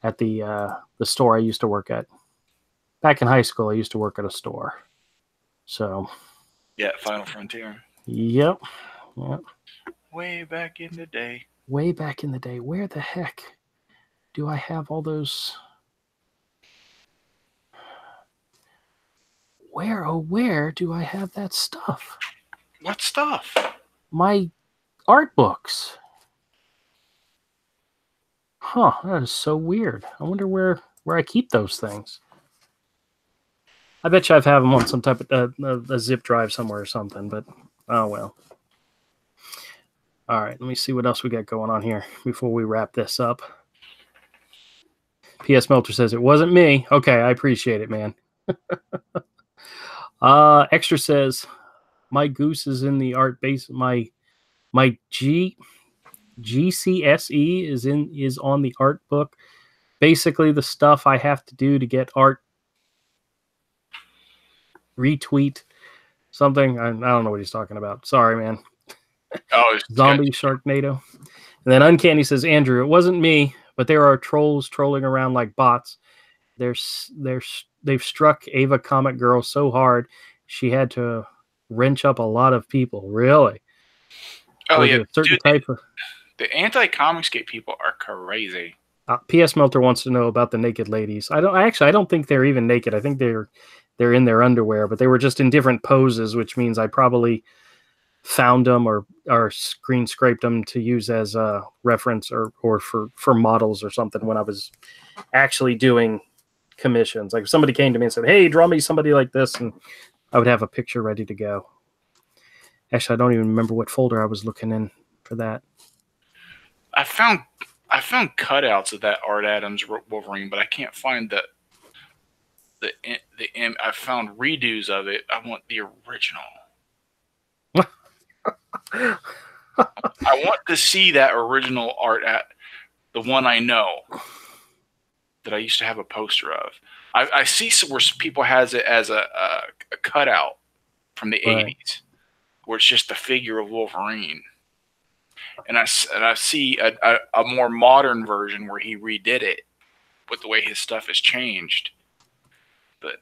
at the store I used to work at. Back in high school, I used to work at a store. So yeah, Final Frontier. Yep. Yep. Way back in the day. Way back in the day. Where the heck do I have all those? Where do I have that stuff? What stuff? My art books. Huh, that is so weird. I wonder where I keep those things. I bet you I've had them on some type of a zip drive somewhere or something, but oh well. All right, let me see what else we got going on here before we wrap this up. P.S. Melter says, it wasn't me. Okay, I appreciate it, man. Extra says, my goose is in the art base. My GCSE is on the art book. Basically, the stuff I have to do to get art. Retweet something. I don't know what he's talking about. Sorry, man. Oh, Zombie Sharknado. And then Uncanny says, Andrew, it wasn't me, but there are trolls trolling around like bots. They've struck Ava Comic Girl so hard she had to wrench up a lot of people. Really? Oh, yeah. A certain type of the anti-Comicsgate people are crazy. P.S. Melter wants to know about the naked ladies. I don't think they're even naked. I think they're in their underwear, but they were just in different poses, which means I probably found them or screen scraped them to use as a reference or for models or something when I was actually doing commissions. Like if somebody came to me and said, hey, draw me somebody like this, and I would have a picture ready to go. Actually, I don't even remember what folder I was looking in for that. I found cutouts of that Art Adams Wolverine, but I can't find the I found redos of it. I want the original. I want to see that original art at the one I know that I used to have a poster of. I see where people has it as a cutout from the 80s, where it's just the figure of Wolverine. And I see a more modern version where he redid it with the way his stuff has changed. But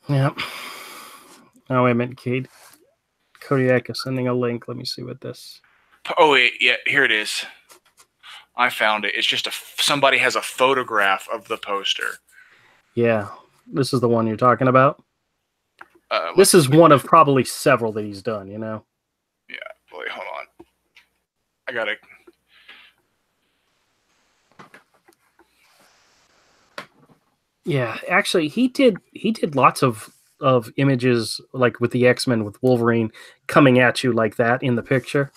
yeah. Oh, wait a minute, Kate. Kodiak is sending a link. Let me see what this. Oh, wait, yeah, here it is. I found it. It's just somebody has a photograph of the poster. Yeah, this is the one you're talking about. This is one of probably several that he's done. You know. Yeah. Wait, hold on. I gotta. Yeah, actually, he did lots of images like with the X-Men with Wolverine coming at you like that in the picture.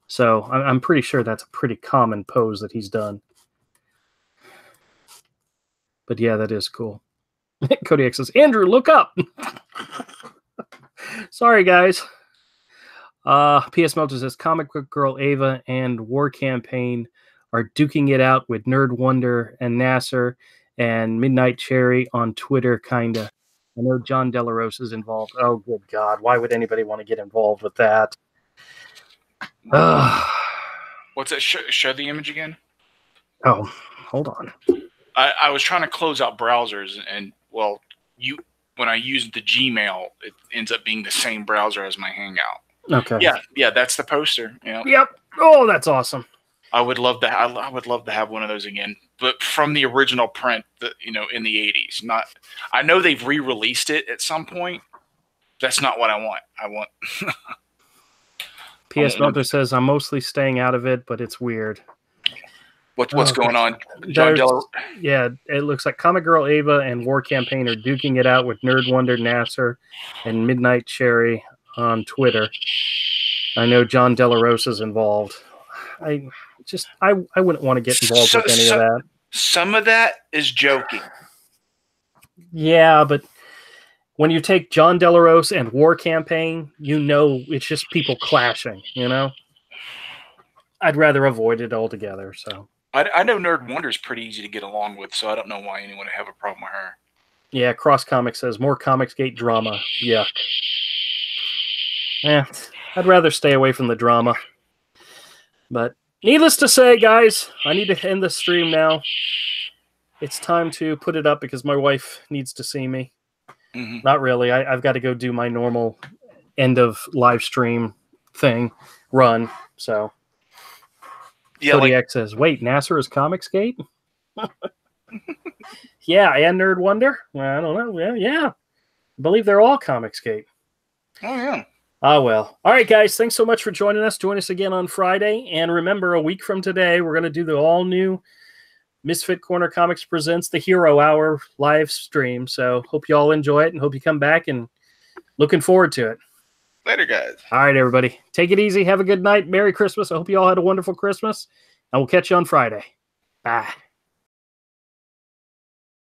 So I'm pretty sure that's a pretty common pose that he's done. But yeah, that is cool. Kodiak says, Andrew, look up. Sorry, guys. P.S. Melter says, Comic Book Girl Ava and War Campaign are duking it out with Nerd Wonder and Nasser and Midnight Cherry on Twitter, kinda. I know John Delarosa is involved. Oh, good God. Why would anybody want to get involved with that? What's that? Show the image again? Oh, hold on. I was trying to close out browsers, and, well, when I use the Gmail, it ends up being the same browser as my Hangout. Okay. Yeah, that's the poster. Yeah. Yep. Oh, that's awesome. I would love to. I would love to have one of those again, but from the original print, in the 80s. Not. I know they've re-released it at some point. That's not what I want. I want. P.S. Melter says, I'm mostly staying out of it, but it's weird. What's going on? John Yeah, it looks like Comic Girl Ava and War Campaign are duking it out with Nerd Wonder Nasser and Midnight Cherry on Twitter. I know John Delarosa's involved. I wouldn't want to get involved with any of that. Some of that is joking. Yeah, but when you take John Delarosa and War Campaign, it's just people clashing, I'd rather avoid it altogether, so. I know Nerd Wonder is pretty easy to get along with, so I don't know why anyone would have a problem with her. Yeah, Cross Comics says more Comicsgate drama. Yuck. Yeah, I'd rather stay away from the drama. But needless to say, guys, I need to end the stream now. It's time to put it up because my wife needs to see me. Mm-hmm. Not really. I've got to go do my normal end of live stream thing run. So yeah, Cody X says, wait, Nasser is Comicsgate? Yeah, and Nerd Wonder? Well, I don't know. Yeah. I believe they're all Comicsgate. Oh, yeah. Ah, well. All right, guys. Thanks so much for joining us. Join us again on Friday. And remember, a week from today, we're going to do the all-new Misfit Corner Comics Presents the Hero Hour live stream. So hope you all enjoy it and hope you come back and looking forward to it. Later, guys. All right, everybody. Take it easy. Have a good night. Merry Christmas. I hope you all had a wonderful Christmas. And we'll catch you on Friday. Bye.